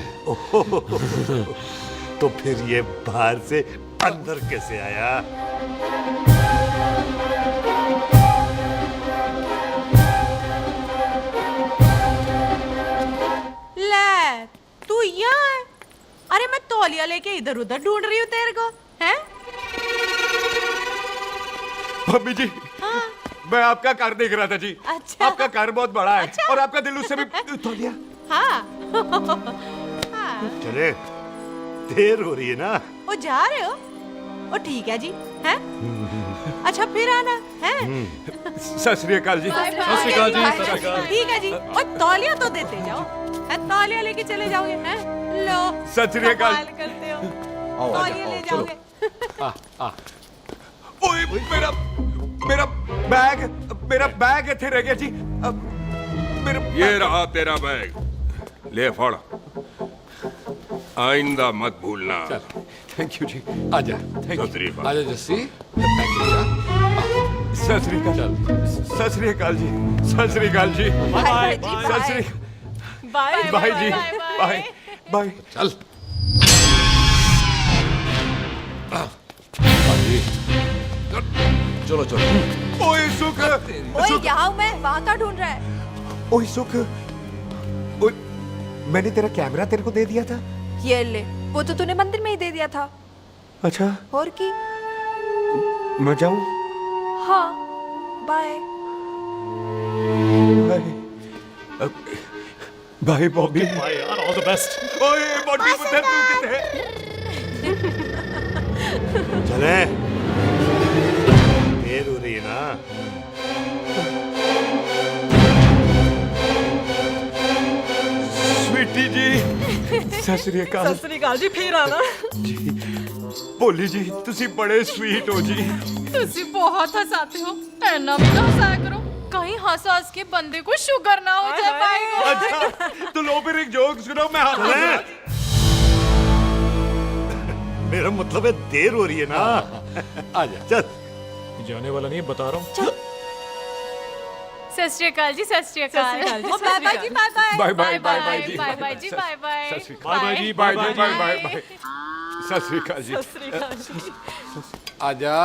तो फिर ये बाहर से अंदर कैसे आया? ले, तू यहाँ है? अरे मैं तौलिया लेके इधर उधर ढूंढ रही हूँ तेरे को, हैं? मम्मी जी, हाँ? मैं आपका कार देख रहा था जी। अच्छा। आपका कार बहुत बड़ा है। अच्छा। और आपका दिल उससे भी तौलिया। हाँ। चले, देर हो रही है ना? वो जा रहे हो? ओ ठीक है जी, हैं? अच्छा फिर आना, हैं? सत श्री अकाल जी। सत श्री अकाल जी, सत श्री अकाल। ठीक है जी। और तौलिया तो देते जाओ, हैं? तौलिया लेके चले जाओगे, हैं? लो। सत श्री अकाल। कमाल करते हो। तौलिया ले जाओगे। ओए, मेरा बैग इथे रह गया जी। अब मेरा ये रहा तेरा बैग, ले फड़। आइंदा मत भूलना। थैंक यू जी। आजा। सत श्री अकाल। आजा जस्सी। सत श्री अकाल। सत श्री अकाल जी। सत श्री अकाल जी। बाय सत श्री बाय बाय जी। Bye bye. चल। चलो चलो। ओए सुख। ओए यहाँ हूँ मैं, वहाँ का ढूंढ रहा है? ओए सुख, ओए मैंने तेरा कैमरा तेरे को दे दिया था। ये ले, वो तो तूने मंदिर में ही दे दिया था। अच्छा, और की? मैं जाऊं? हाँ, बाय। बाय बॉबी। बाय यार, ऑल द बेस्ट। ओए बॉबी पुत्र तू किथे? चले, देर हो रही है ना? स्वीटी जी, सत श्री अकाल। सत श्री अकाल जी, फिर आना। जी ਭੋਲੀ ਜੀ ਤੁਸੀਂ ਬੜੇ ਸਵੀਟ ਹੋ ਜੀ। ਤੁਸੀਂ बहुत हंसाते हो, ऐना भी ना हंसाया करो, कहीं हंस हंस के बंदे को शुगर ना हो जाए भाई को। अच्छा तो लो फिर एक जोक सुनो मैं मेरा मतलब है देर हो रही है ना। आजा चल जाने वाला नहीं बता रहा हूँ। सत श्री अकाल जी, सत श्री अकाल। बाय बाय जी, bye bye. Bye bye bye bye जी, बाय बाय जी, बाय बाय। बाय बाय जी, bye bye bye bye bye. सत श्री अकाल जी। आजा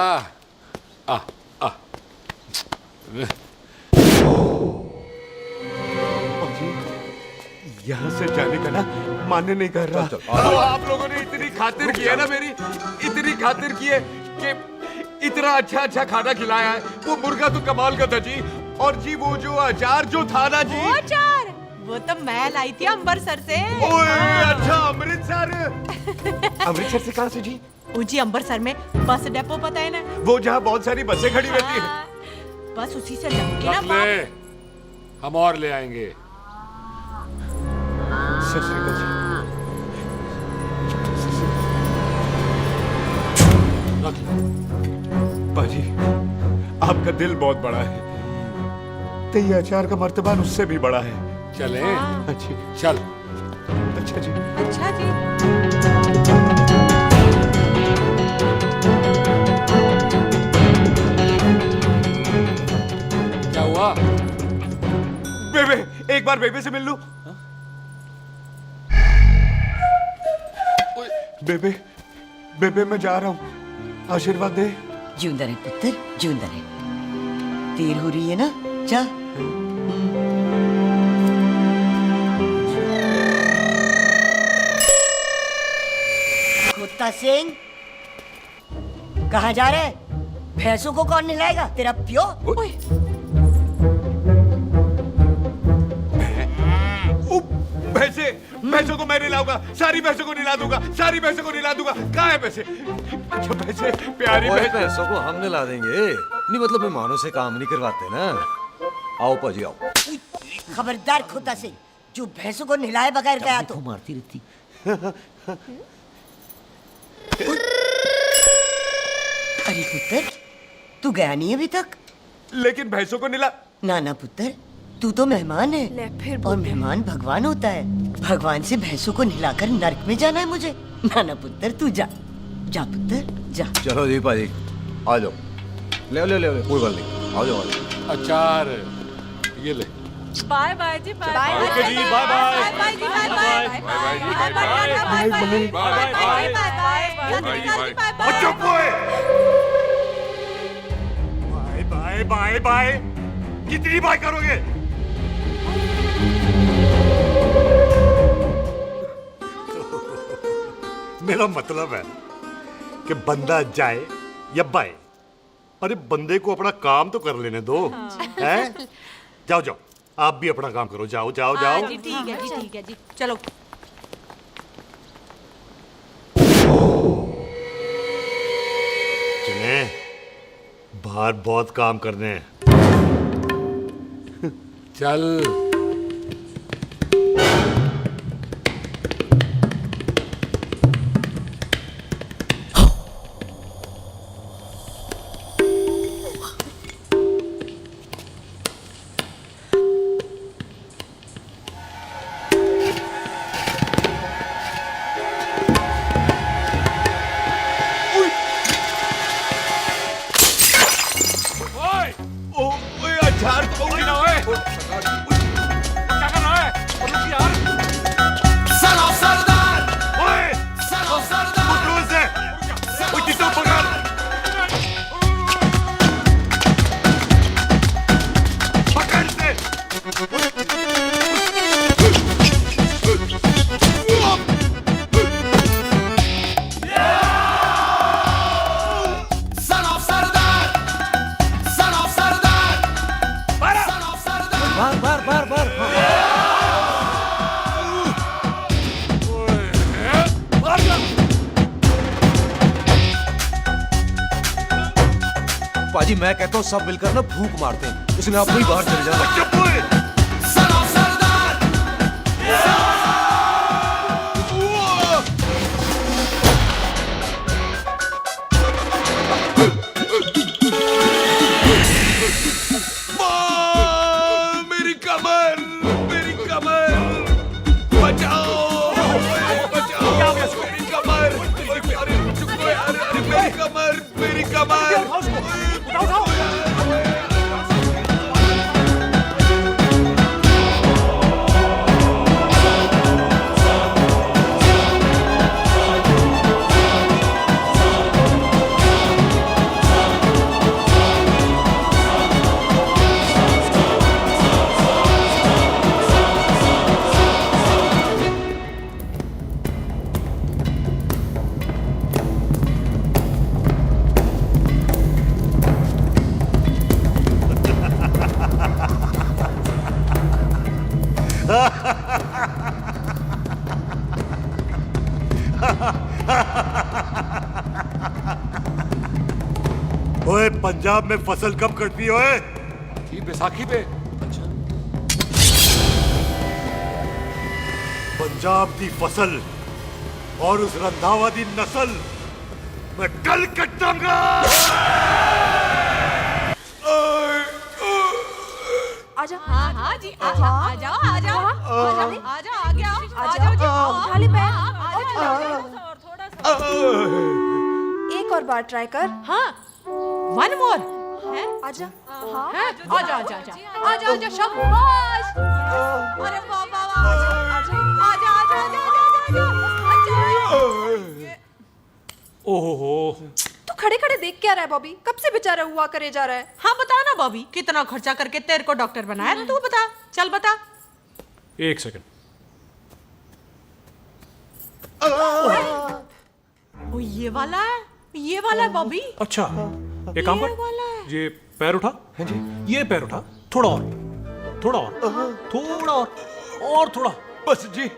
आ आ यहाँ से जाने का ना मान्य नहीं कर रहा। तो आप लोगों ने इतनी खातिर की है ना मेरी, इतनी खातिर की है कि इतना अच्छा अच्छा खाना खिलाया है। वो मुर्गा तो कमाल का था जी, और जी वो जो अचार जो था ना जी, वो अचार वो तो मैं लाई थी अमृतसर से। ओए अच्छा अमृतसर। अमृतसर से कहाँ से जी? वो जी अमृतसर में बस डिपो पता है ना, वो जहाँ बहुत सारी बसें खड़ी रहती हैं। बस उसी से लग के ना रख ले, हम और ले आएंगे। सत श्री अकाल जी। पाजी आपका दिल बहुत बड़ा है, तो ये अचार का मर्तबा उससे भी बड़ा है। चले अच्छी चल। अच्छा जी, अच्छा जी। क्या हुआ? बेबे एक बार बेबे से मिल लूं। बेबे बेबे मैं जा रहा हूँ, आशीर्वाद दे। जिंदा रहे पुत्र, जिंदा रहे। देर हो रही है ना, जा। कुत्ता सिंह कहाँ जा रहे? भैंसों को कौन नहलाएगा? तेरा प्यो? भैंसों को मैं नहलाऊंगा, सारी भैंसों को नहला दूंगा, सारी भैंसों को नहला दूंगा। कहाँ है पैसे? अच्छा पैसे प्यारी पैसों को हम नहला देंगे, नहीं मतलब मेहमानों से काम नहीं करवाते ना। आओ पाजी आओ। खबरदार कुत्ता सिंह, जो भैंसों को नहलाए बगैर गया तो मारती रहती। अरे पुत्र, तू गया नहीं अभी तक? लेकिन भैंसों को नहला। ना ना पुत्र, तू तो मेहमान है, और मेहमान भगवान होता है। भगवान से भैंसों को नहलाकर नरक में जाना है मुझे? ना ना पुत्र, तू जा, जा पुत्र जा। चलो जी पाजी आ जाओ, ले ले ले कोई बात नहीं, आ जाओ आ जाओ। अचार ये ले। बाय बाय जी, बाय बाय। ओके जी, बाय बाय। बाय जी, bye bye. Bye bye bye. चुप हुए। Bye bye bye. कितनी बाय करोगे? मेरा मतलब है कि बंदा जाए या बाय, अरे बंदे को अपना काम तो कर लेने दो। हैं? जाओ जाओ, आप भी अपना काम करो, जाओ जाओ जाओ। जी ठीक है जी, ठीक है जी, चलो। चले, बाहर बहुत काम करने हैं। चल। अचार तो ना है। क्या कर रहा है? रुक यार। सलाम सरदार। ओए, सलाम सरदार। क्लोज है। वो टिट्टू पकड़। पकड़ से। सलाम सरदार। सलाम सरदार। बार बार बार बार। पाजी मैं कहता हूँ सब मिलकर ना भूख मारते हैं, इसलिए आप कोई बाहर चले जाओ। सलाम सरदार। पंजाब में फसल कब कटती हो? ये बैसाखी पे। पंजाब दी फसल और उस रंधावा दी नस्ल मैं कल कटाऊंगा। आजा। हाँ हाँ जी आ जाओ आ जाओ आ जाओ आ जाओ आ गया आ जाओ जी उठा ले पैर। एक और बार ट्राई कर। हाँ वन मोर है आजा। हाँ आजा आजा आजा आजा आजा शाबाश। अरे वाह वाह वाह आजा आजा आजा आजा आजा। ओहो, तू खड़े खड़े देख क्या रहा है बॉबी? कब से बेचारा हुआ करे जा रहा है? हाँ बता ना बॉबी, कितना खर्चा करके तेरे को डॉक्टर बनाया? तू बता, चल बता। एक सेकंड। ओ ये वाला है बॉबी। अच्छा, एक काम कर, ये पैर उठा। हाँ जी। ये पैर उठा, थोड़ा और, थोड़ा और, थोड़ा और थोड़ा। बस जी,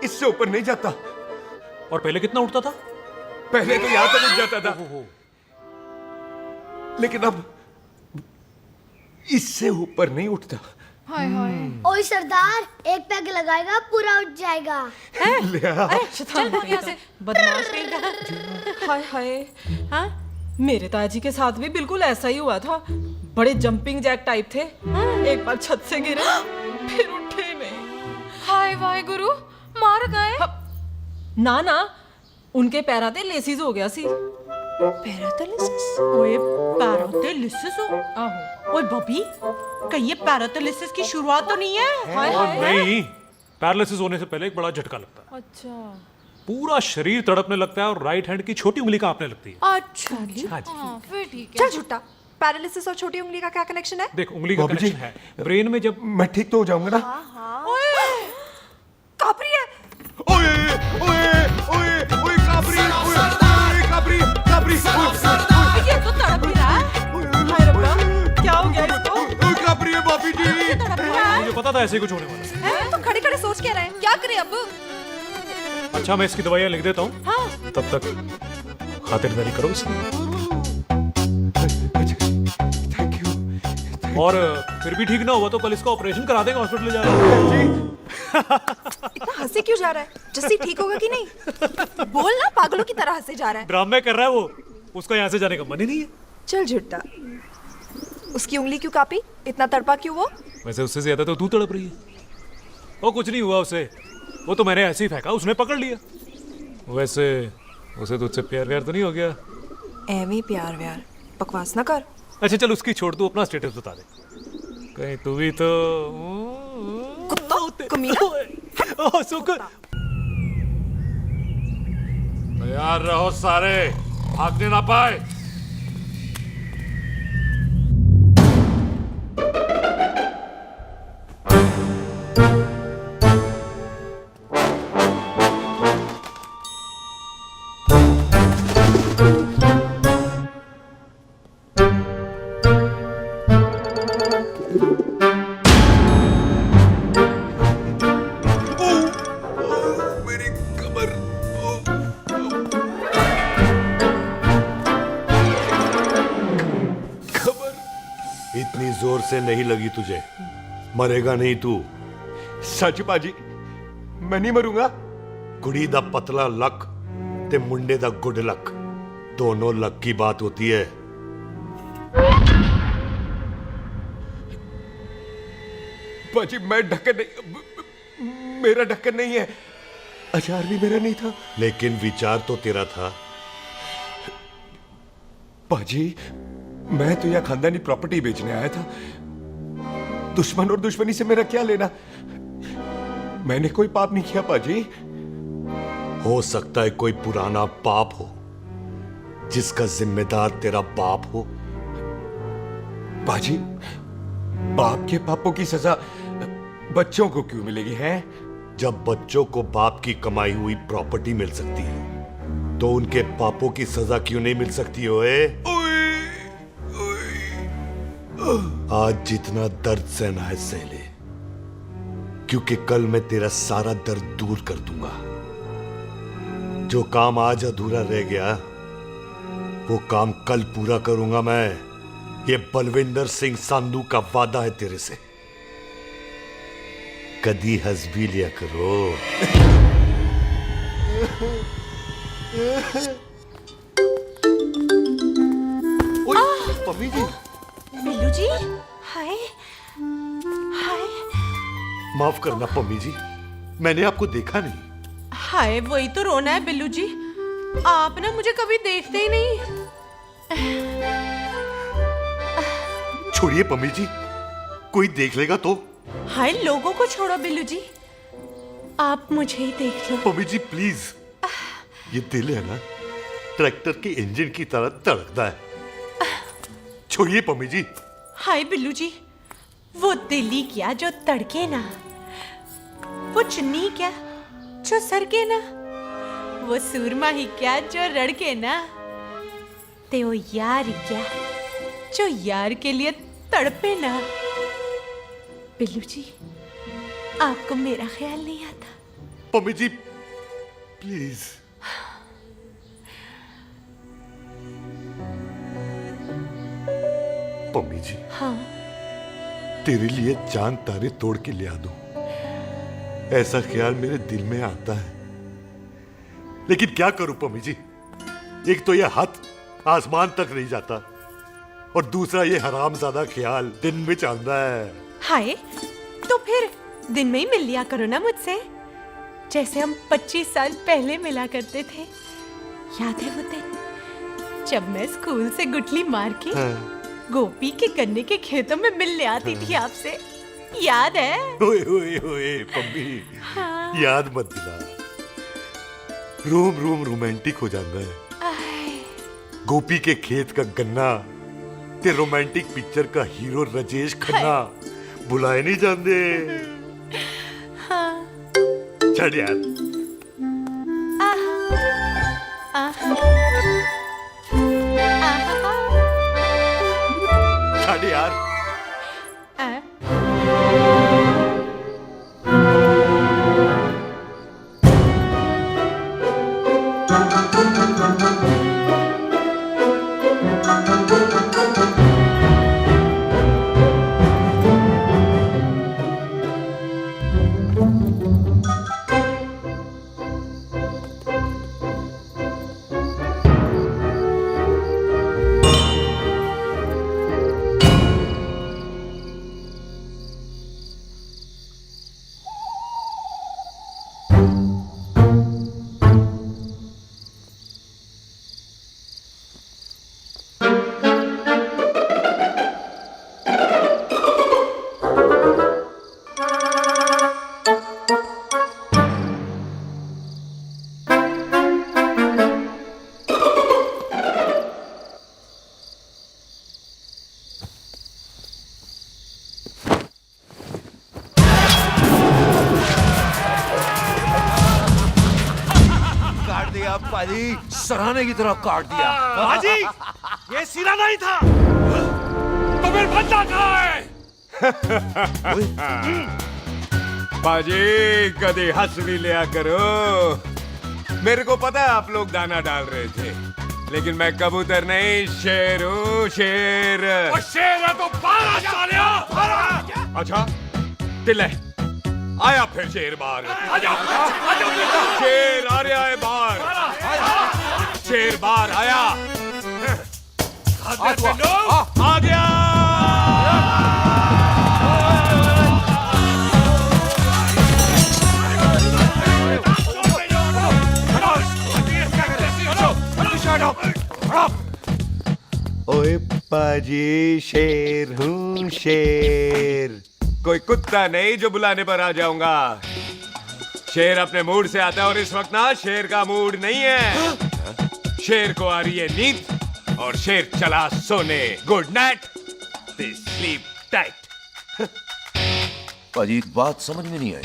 इससे ऊपर नहीं जाता। और पहले कितना उठता था? पहले तो यहां तक उठ जाता था, लेकिन अब इससे ऊपर नहीं उठता। हाय हाय। ओए सरदार, एक पैग लगाएगा पूरा उठ जाएगा। चल भाग यहाँ से, बदमाश कहीं का। हाय हाय। हाँ, मेरे ताजी के साथ भी बिल्कुल ऐसा ही हुआ था। बड़े जंपिंग जैक टाइप थे। एक बार छत से गिरे, फिर उठे नहीं। हाय वाहे गुरु, मार गए। ना ना, उनके पैरां ते लेसिस हो गया सी। पैरालिसिस? ओए पैरालिसिस हो? आहो। ओए बॉबी, कहीं ये पैरालिसिस की शुरुआत तो नहीं है? हाय हाय। नहीं, पैरालिसिस होने से पहले एक बड़ा झटका लगता है। अच्छा। पूरा शरीर तड़पने लगता है और राइट हैंड की छोटी उंगली कांपने लगती है। अच्छा जी। हाँ जी। फिर ठीक है। चल झूठा, पैरालिसिस और छोटी उंगली का क्या कनेक्शन है? देख, उंगली का कनेक्शन है ब्रेन में। जब मैं ठीक तो हो जाऊंगा ना? ओए, कापरी है। ओए ओए ओए ओए काबरी, ओए काबरी काबरी। ये तो तड़प ही रहा है। हाय रब्बा, क्या हो गया इसको? ओए काबरी है बॉबी जी। मुझे पता था ऐसे ही कुछ होने वाला है। तो खड़े खड़े सोच क्या रहे हैं? क्या करें अब? अच्छा, मैं इसकी दवाइयाँ लिख देता हूँ। हाँ। तब तक खातिरदारी करो इसकी। Thank you. और फिर भी ठीक ना हुआ तो कल इसका ऑपरेशन करा देंगे, हॉस्पिटल ले जाना। इतना हंसे क्यों जा रहा है? जस्सी ठीक होगा कि नहीं? बोल ना, पागलों की तरह हंसे जा रहा है। ड्रामे कर रहा है वो, उसका यहाँ से जाने का मन ही नहीं है। चल झुट्टा, उसकी उंगली क्यों कापी? इतना तड़पा क्यों वो? वैसे उससे ज्यादा तो तू तड़प रही है। वो कुछ नहीं हुआ उसे, वो तो मैंने ऐसे ही फेंका, उसने पकड़ लिया। वैसे उसे तुझसे प्यार व्यार तो नहीं हो गया? एमी प्यार व्यार, बकवास ना कर। अच्छा चल, उसकी छोड़, तू अपना स्टेटस बता दे। कहीं तू भी तो तैयार रहो सारे, भागने ना पाए। इतनी जोर से नहीं लगी तुझे, मरेगा नहीं तू। सच बाजी, मैं नहीं मरूंगा। कुड़ी दा पतला लक ते मुंडे दा गुड लक, दोनों लक की बात होती है। बाजी मैं ढक्कन नहीं, मेरा ढक्कन नहीं है। अचार भी मेरा नहीं था। लेकिन विचार तो तेरा था। बाजी, मैं तो यह खानदानी प्रॉपर्टी बेचने आया था। दुश्मन और दुश्मनी से मेरा क्या लेना? मैंने कोई पाप नहीं किया बाजी। हो सकता है कोई पुराना पाप हो जिसका जिम्मेदार तेरा बाप हो। बाजी, बाप के पापों की सजा बच्चों को क्यों मिलेगी है? जब बच्चों को बाप की कमाई हुई प्रॉपर्टी मिल सकती है तो उनके पापों की सजा क्यों नहीं मिल सकती? ओए आज जितना दर्द सहना है सह ले, क्योंकि कल मैं तेरा सारा दर्द दूर कर दूंगा। जो काम आज अधूरा रह गया वो काम कल पूरा करूंगा मैं। ये बलविंदर सिंह संधू का वादा है तेरे से, कदी हंस भी लिया करो। पम्मी जी। बिल्लू जी, हाय हाय। माफ करना पम्मी जी, मैंने आपको देखा नहीं। हाय, वही तो रोना है बिल्लू जी, आप ना मुझे कभी देखते ही नहीं। छोड़िए पम्मी जी, कोई देख लेगा तो। हाय, लोगों को छोड़ो बिल्लू जी, आप मुझे ही देख लो। पम्मी जी प्लीज, ये दिल है ना, ट्रैक्टर के इंजन की तरह धड़कता है। छोड़िए पम्मी जी। हाय बिल्लू जी, वो दिल्ली क्या जो तड़के ना, वो चुन्नी क्या जो सरके ना, वो सूरमा ही क्या जो रड़के ना, ते वो यार ही क्या जो यार के लिए तड़पे ना। बिल्लू जी, आपको मेरा ख्याल नहीं आता? पम्मी जी प्लीज। पम्मी जी, हाँ, तेरे लिए चांद तारे तोड़ के ले आ दूं, ऐसा ख्याल मेरे दिल में आता है, लेकिन क्या करूं पम्मी जी, एक तो यह हाथ आसमान तक नहीं जाता और दूसरा ये हरामजादा ख्याल दिन में चलता है। हाय, तो फिर दिन में ही मिल लिया करो ना मुझसे, जैसे हम 25 साल पहले मिला करते थे। याद है वो दिन जब मैं स्कूल से गुटली मार के गोपी के गन्ने के खेतों में मिलने आती थी आपसे, याद है? ओए ओए ओए पम्मी, हाँ। याद मत दिला, रोम रोम रोमांटिक हो जाता है। गोपी के खेत का गन्ना ते रोमांटिक पिक्चर का हीरो राजेश खन्ना बुलाए नहीं जाते। हाँ। चल यार। चल यार। सराहने की तरह काट दिया। बाजी, ये सिरा नहीं था। तो फिर बंदा कहाँ है? बाजी, कभी हंस भी लिया करो। मेरे को पता है आप लोग दाना डाल रहे थे, लेकिन मैं कबूतर नहीं, शेर हूँ, शेर। और शेर है तो बाहर आ जा। अच्छा, तिले आया फिर शेर बाहर। शेर आ रहा है बाहर, शेर बाहर आया। आ गया। ओए पाजी, शेर हूँ शेर। कोई कुत्ता नहीं जो बुलाने पर आ जाऊंगा। शेर अपने मूड से आता है और इस वक्त ना शेर का मूड नहीं है। शेर को आ रही है नींद और शेर चला सोने। Good night, sleep tight. पाजी, एक बात समझ में नहीं आई,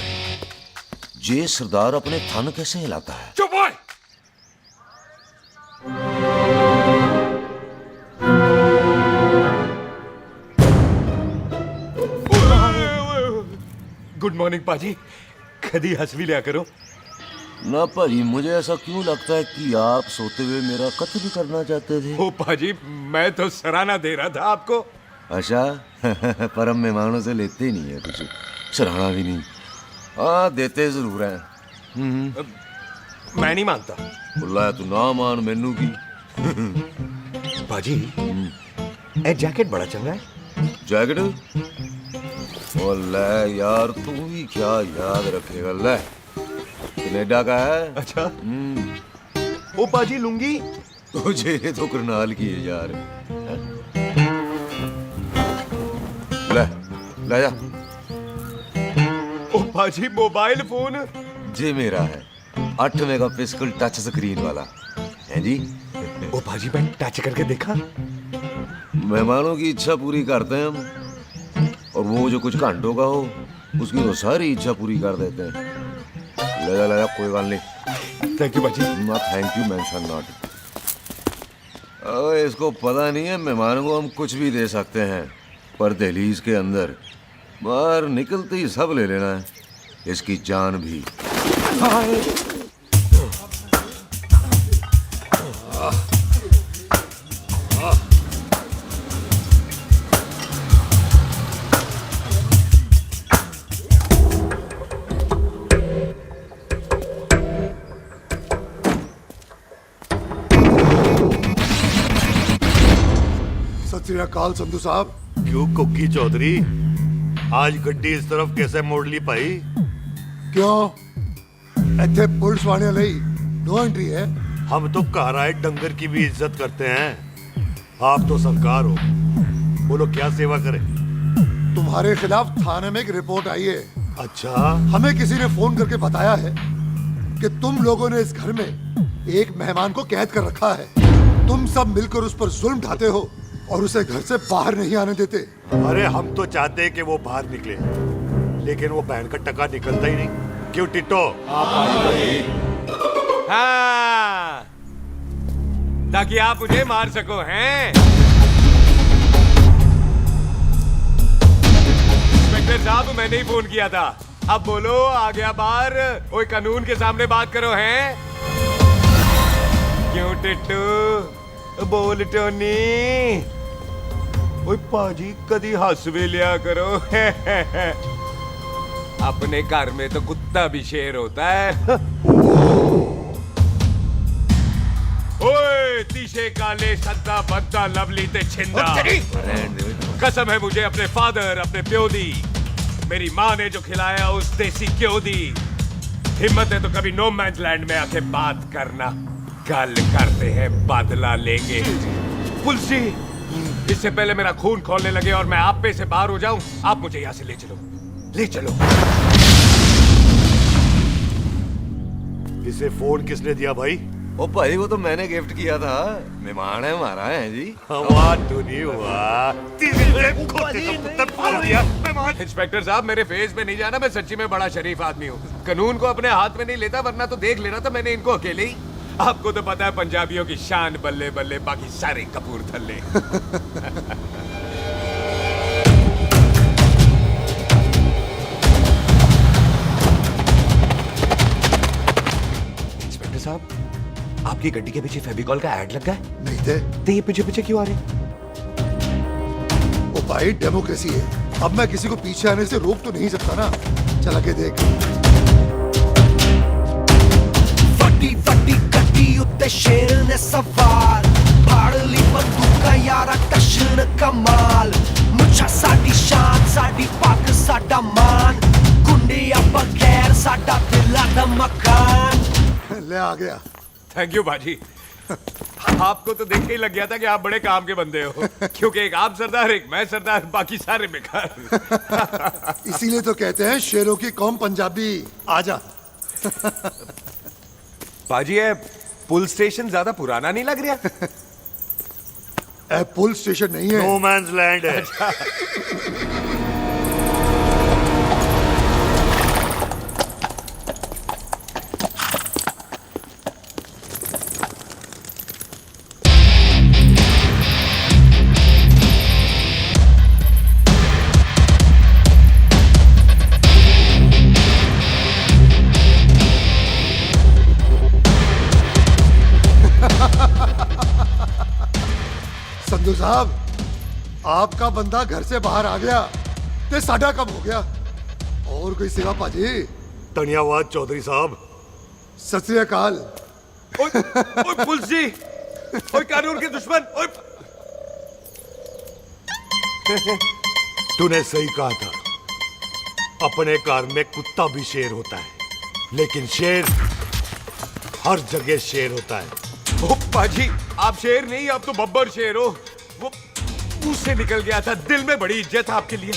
जे सरदार अपने थन कैसे हिलाता है? चुप हो। गुड मॉर्निंग पाजी, कदी हंस भी लिया करो। ना भाजी, मुझे ऐसा क्यों लगता है कि आप सोते हुए मेरा कत्ल भी करना चाहते थे? ओ पाजी, मैं तो सराहना दे रहा था आपको। अच्छा पर हम मेहमानों से लेते ही नहीं है कुछ, सराहना भी नहीं। हाँ देते जरूर हैं। मैं नहीं मानता। बुलाया तू ना मान, मैनू की। पाजी ए जैकेट बड़ा चंगा है। जैकेट? ओ ले यार, तू भी क्या याद रखेगा। ले कनेडा का है। अच्छा। ओ पाजी लुंगी? तुझे तो करनाल की है यार। ले ले जा। ओ पाजी मोबाइल फोन? जी मेरा है, 8 मेगापिक्सल टच स्क्रीन वाला है जी। ओ पाजी मैं टच करके देखा। मेहमानों की इच्छा पूरी करते हैं हम, और वो जो कुछ घंटों का हो उसकी तो सारी इच्छा पूरी कर देते हैं। ले जा कोई बात नहीं। थैंक यू बाजी। ना थैंक यू मेंशन नॉट। इसको पता नहीं है मेहमानों को हम कुछ भी दे सकते हैं, पर दहलीज के अंदर बाहर निकलते ही सब ले लेना है, इसकी जान भी। सत श्री अकाल संधू साहब। क्यों कुक्की चौधरी, आज गड्डी इस तरफ कैसे मोड़ ली भाई? क्यों इतने पुलिस वाले ਲਈ नो एंट्री है? हम तो घर आए डंगर की भी इज्जत करते हैं। आप तो सरकार हो, बोलो क्या सेवा करें? तुम्हारे खिलाफ थाने में एक रिपोर्ट आई है। अच्छा? हमें किसी ने फोन करके बताया है कि तुम लोगों ने इस घर में एक मेहमान को कैद कर रखा है। तुम सब मिलकर उस पर जुल्म ढाते हो और उसे घर से बाहर नहीं आने देते। अरे हम तो चाहते हैं कि वो बाहर निकले, लेकिन वो बहन का टका निकलता ही नहीं। क्यों टिट्टो? हाँ, ताकि आप मुझे मार सको हैं। इंस्पेक्टर साहब मैंने ही फोन किया था। अब बोलो आ गया बाहर? कोई कानून के सामने बात करो हैं। क्यों टिट्टू? बोल टोनी। ओए पाजी कदी हंस भी लिया करो। अपने घर में तो कुत्ता भी शेर होता है। ओए तीशे काले सद्दा बद्दा लवली ते छिंदा, कसम है मुझे अपने फादर अपने प्यो दी, मेरी माँ ने जो खिलाया उस देसी क्यों दी। हिम्मत है तो कभी नो मैंस लैंड में आके बात करना। कल करते हैं बदला लेंगे। पुलसी इससे पहले मेरा खून खोलने लगे और मैं आप पे से बाहर हो जाऊं, आप मुझे यहां से ले चलो, ले चलो। इसे फोन किसने दिया भाई? ओ भाई वो तो मैंने गिफ्ट किया था, मेहमान है हमारा है जी। वाह टोनी वाह। इंस्पेक्टर साहब मेरे फेस पे नहीं जाना, मैं सच्ची में बड़ा शरीफ आदमी हूँ। कानून को अपने हाथ में नहीं लेता, वरना तो देख लेना था मैंने इनको अकेले ही। आपको तो पता है पंजाबियों की शान बल्ले बल्ले, बाकी सारे कपूरथल्ले। इंस्पेक्टर साहब आपकी गड्डी के पीछे फेविकॉल का ऐड लग गया है? नहीं थे। तो ये पीछे पीछे क्यों आ रहे? ओ भाई डेमोक्रेसी है, अब मैं किसी को पीछे आने से रोक तो नहीं सकता ना। चला के देख। ਵੱਡੀ ਵੱਡੀ ਗੱਡੀ ਉੱਤੇ ਸ਼ੇਰ ਨੇ ਸਵਾਰ, ਫੜ ਲਈ ਬੰਦੂਕਾਂ ਯਾਰਾ ਟਸ਼ਨ ਕਮਾਲ। ਮੁੱਛਾਂ ਸਾਡੀ ਸ਼ਾਨ, ਸਾਡੀ ਪੱਗ ਸਾਡਾ ਮਾਨ, ਗੁੰਡੇ ਆ ਬਗੈਰ ਸਾਡਾ ਦਿਲਾਂ ਦਾ ਮਕਾਨ। ले आ गया। थैंक यू बाजी। आपको तो देख के ही लग गया था कि आप बड़े काम के बंदे हो, क्योंकि एक आप सरदार एक मैं सरदार, बाकी सारे बेकार। इसीलिए तो कहते हैं शेरों की कौम पंजाबी। आजा। बाजी ये पुल स्टेशन ज्यादा पुराना नहीं लग रहा? पुल स्टेशन नहीं है, नो मैंस लैंड है। साहब, आपका बंदा घर से बाहर आ गया ते साडा कब हो गया? और कोई सेवा पाजी? धन्यवाद चौधरी साहब। सत श्री अकाल। ओए पुलिस जी, ओए कानून के दुश्मन, ओए। तूने सही कहा था, अपने घर में कुत्ता भी शेर होता है, लेकिन शेर हर जगह शेर होता है। ओ पाजी, आप शेर नहीं, आप तो बब्बर शेर हो। वो मुंह से निकल गया था, दिल में बड़ी इज्जत है आपके लिए।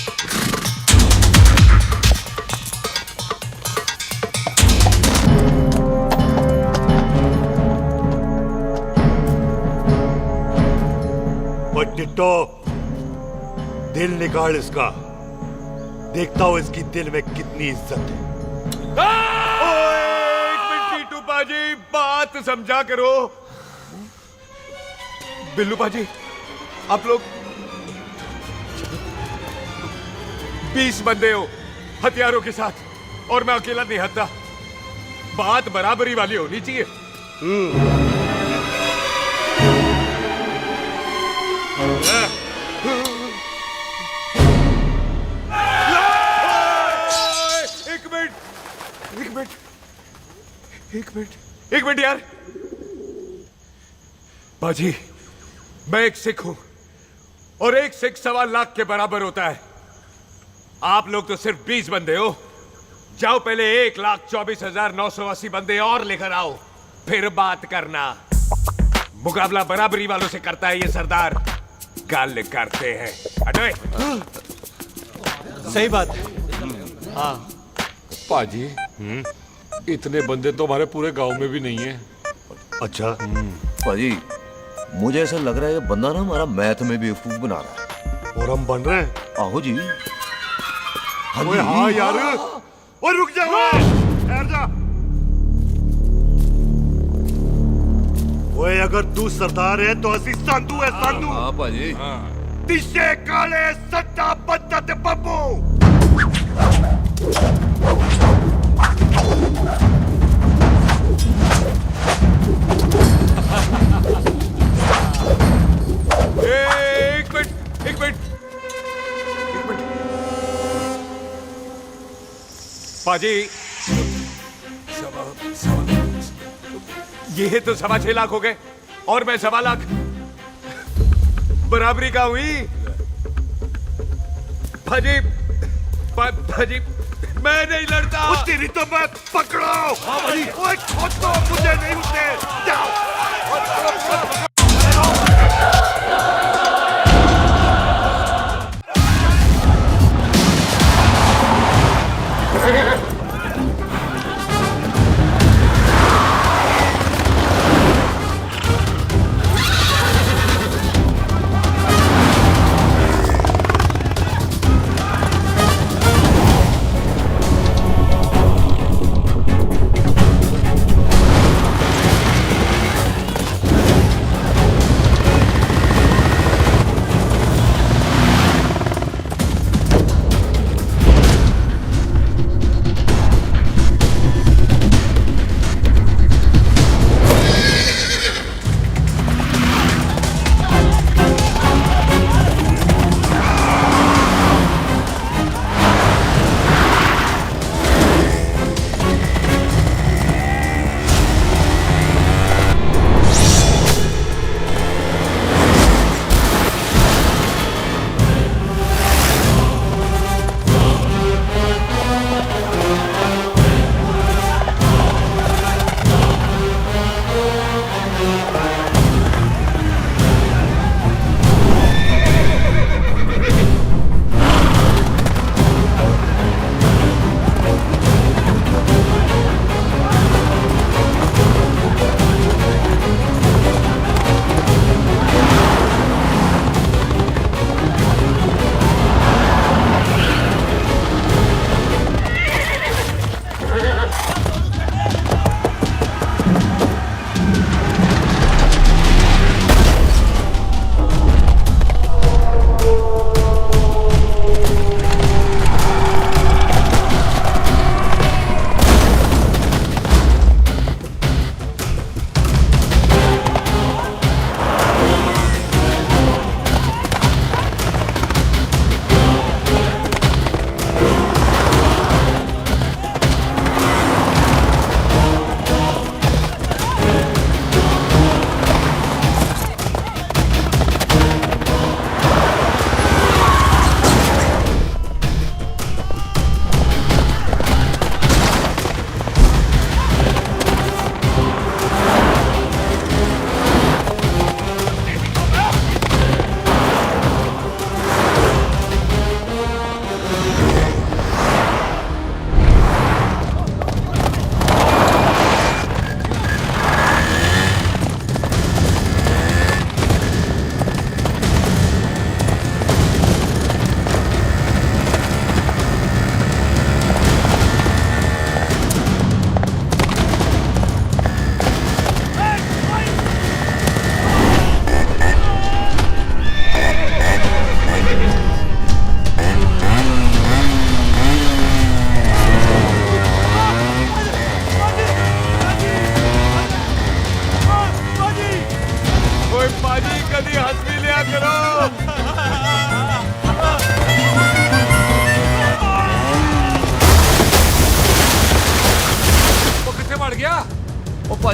टिट्टो, दिल निकाल इसका, देखता हूं इसकी दिल में कितनी इज्जत है। एक मिनट टीटू पाजी, बात समझा करो। बिल्लू पाजी, आप लोग 20 बंदे हो हथियारों के साथ, और मैं अकेला नहीं हत्ता। बात बराबरी वाली होनी चाहिए। एक मिनट यार। बाजी, मैं एक सिख हूं, और एक सिख 1.25 लाख के बराबर होता है। आप लोग तो सिर्फ 20 बंदे हो। जाओ पहले 1,24,980 बंदे और लेकर आओ, फिर बात करना। मुकाबला बराबरी वालों से करता है ये सरदार, गल करते हैं। हटोए। सही बात है। हाँ पाजी, इतने बंदे तो हमारे पूरे गांव में भी नहीं है। अच्छा पाजी, मुझे ऐसा लग रहा है ये बंदा ना हमारा मैथ में बेवकूफ बना रहा है। और हम बन रहे हैं? आहो जी। ओए हाँ यार, और रुक जा, ठहर जा। ओए अगर तू सरदार है तो असी संधू है, संधू। हाँ पाजी। दिशे काले सट्टा बद्दत बब्बू। एक मिनट। पाजी, ये तो 6.25 लाख हो गए, और मैं 1.25 लाख। बराबरी का हुई। भाजी, भाजी, मैं नहीं लड़ता। तेरी तो मैं पकड़ो। ओए खोद दो, मुझे नहीं उठने। जाओ।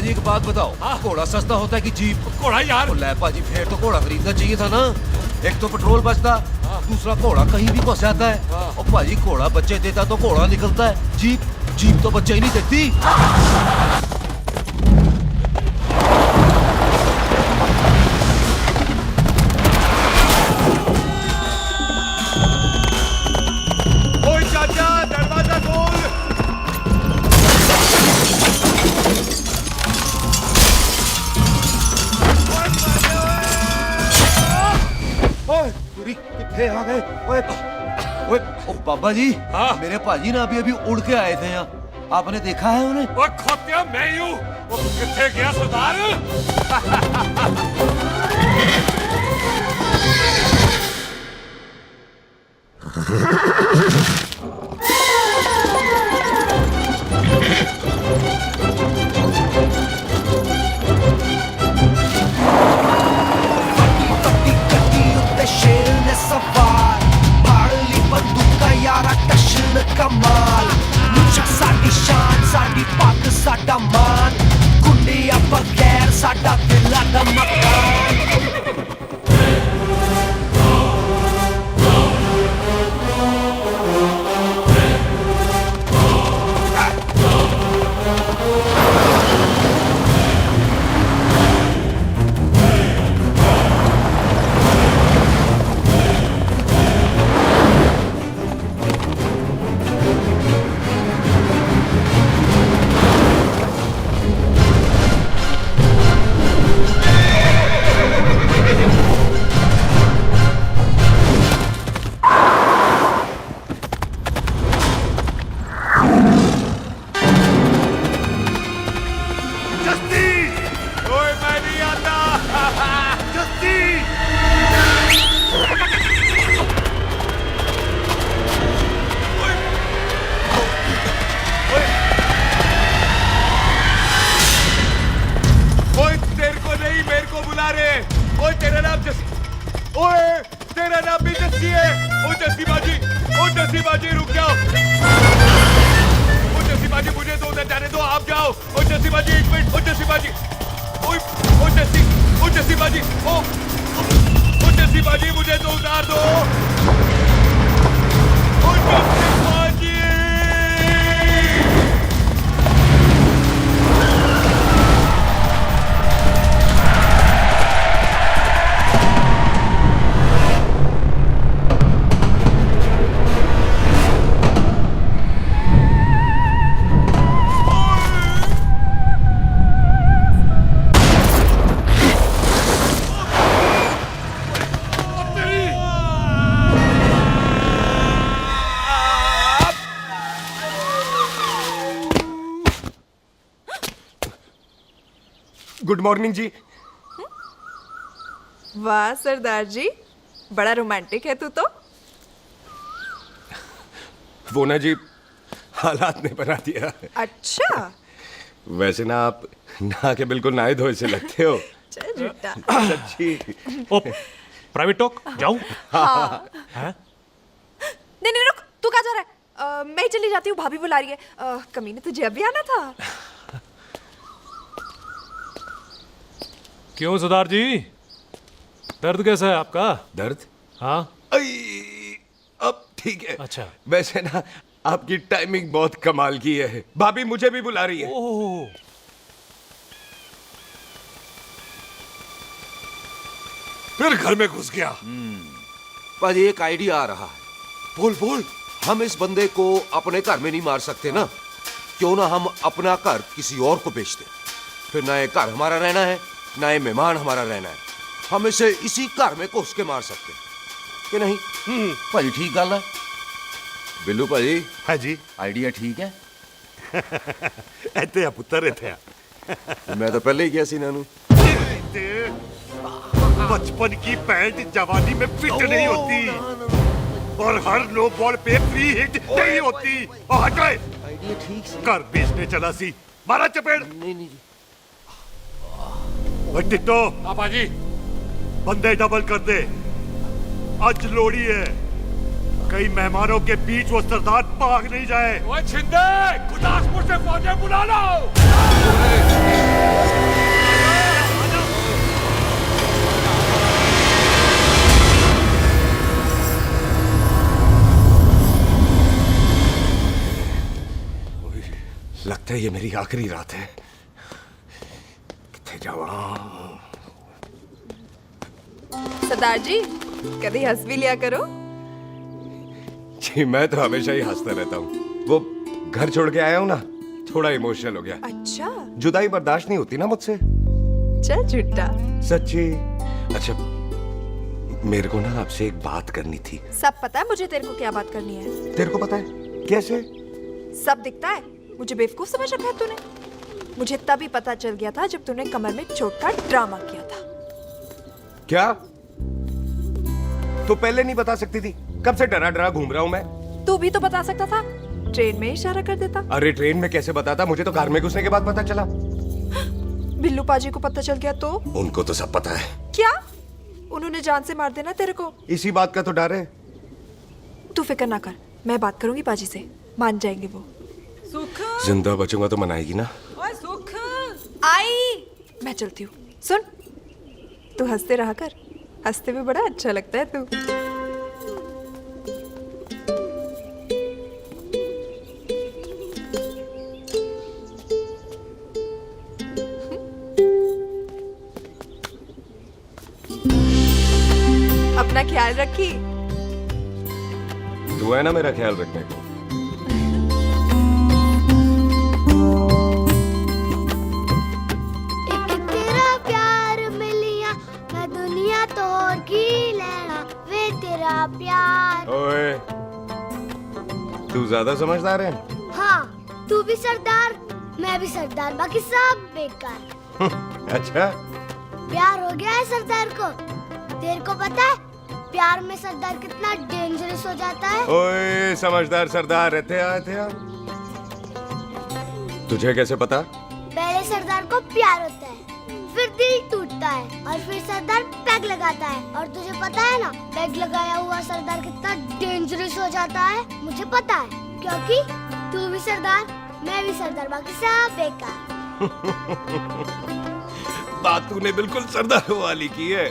पाजी एक बात बताओ, घोड़ा सस्ता होता है कि जीप? घोड़ा यार। ले पाजी, फिर तो घोड़ा खरीदना चाहिए था ना। एक तो पेट्रोल बचता, दूसरा घोड़ा कहीं भी फंस जाता है। और पाजी घोड़ा बच्चे देता तो घोड़ा निकलता है, जीप तो बच्चे ही नहीं देती। आ गए। ओए ओए ओ बाबा जी, मेरे पाजी ना अभी उड़ के आए थे यहाँ, आपने देखा है उन्हें? वो खोतिया मैं ही हूँ। वो किथे गया सरदार? कमाल मुझा साडी शान साडी पग साडा मान गुंडिया बगैर साडा दिला दा मकान। गुड मॉर्निंग जी। वाह सरदार जी, बड़ा रोमांटिक है तू तो। वो ना जी, हालात ने बना दिया। अच्छा। वैसे ना आप नहा के बिल्कुल नहाए धोए से लगते हो। चल झूठा। सच्ची। ओ, प्राइवेट टॉक जाऊं? हाँ। नहीं रुक, तू कहाँ जा रहा है? मैं ही चली जाती हूँ, भाभी बुला रही है। कमीने तुझे अभी आना था। क्यों सरदार जी, दर्द कैसा है आपका? दर्द? हाँ। अब ठीक है। अच्छा। वैसे ना आपकी टाइमिंग बहुत कमाल की है। भाभी मुझे भी बुला रही है। ओह। फिर घर में घुस गया। पाजी एक आइडिया आ रहा है। बोल। हम इस बंदे को अपने घर में नहीं मार सकते ना, क्यों ना हम अपना घर किसी और को बेच दें। फिर ना ये घर हमारा रहना है, ना ये मेहमान हमारा रहना है। हम इसे इसी घर में घुस के मार सकते हैं कि नहीं? भाजी ठीक गल है। बिल्लू भाजी। हाँ जी। आइडिया ठीक है। ਇੱਥੇ ਆ ਪੁੱਤਰ, ਇੱਥੇ ਆ। मैं तो पहले ही किया सी नानू। बचपन की पैंट जवानी में फिट नहीं होती और हर लो बॉल पे फ्री हिट नहीं होती। हट गए। आइडिया ठीक से। घर बेचने चला सी, मारा चपेड़। नहीं जी। टिट्टो। पापा जी। बंदे डबल कर दे, आज लोड़ी है। कई मेहमानों के बीच वो सरदार भाग नहीं जाए। वो छिंदे, गुरदासपुर से फौजें बुला लो। लगता है ये मेरी आखिरी रात है। किथे जावा? सरदार जी कभी हंस भी लिया करो। जी मैं तो हमेशा ही हंसता रहता हूँ। वो घर छोड़ के आया हूँ ना, थोड़ा इमोशनल हो गया। अच्छा जुदाई बर्दाश्त नहीं होती ना मुझसे। चल झूठा। सच्ची। अच्छा मेरे को ना आपसे एक बात करनी थी। सब पता है मुझे तेरे को क्या बात करनी है। तेरे को पता है? कैसे? सब दिखता है। मुझे बेवकूफ समझ रखा है तूने। मुझे तभी पता चल गया था जब तूने कमर में चोट का ड्रामा किया था। क्या? तो पहले नहीं बता सकती थी? कब से डरा डरा घूम रहा हूँ मैं। तू भी तो बता सकता था, ट्रेन में इशारा कर देता। अरे ट्रेन में कैसे बताता? मुझे तो कार में घुसने के बाद पता चला। बिल्लू पाजी को पता चल गया तो? उनको तो सब पता है। क्या? उन्होंने जान से मार देना तेरे को। इसी बात का तो डर है। तू फिक्र ना कर, मैं बात करूंगी पाजी से, मान जाएंगे वो। सुख जिंदा बचूंगा तो मनाएगी ना? ओए सुख आई मैं चलती हूँ। सुन तू हंसते रहा कर, हंसते में बड़ा अच्छा लगता है तू। अपना ख्याल रखी। तू है ना मेरा ख्याल रखने को। तेरा प्यार मिलिया मैं दुनिया तोड़ की लेना वे तेरा प्यार। ओए तू ज्यादा समझदार है। हाँ तू भी सरदार मैं भी सरदार, बाकी सब बेकार। अच्छा प्यार हो गया है सरदार को। तेरे को पता है प्यार में सरदार कितना डेंजरस हो जाता है। ओए समझदार सरदार रहते आते। तुझे कैसे पता? पहले सरदार को प्यार होता है, फिर दिल टूटता है और फिर सरदार पैग लगाता है। और तुझे पता है ना पैग लगाया हुआ सरदार कितना डेंजरस हो जाता है। मुझे पता है क्योंकि तू भी सरदार मैं भी सरदार, बाकी सब बेकार। बात तूने बिल्कुल सरदार वाली की है।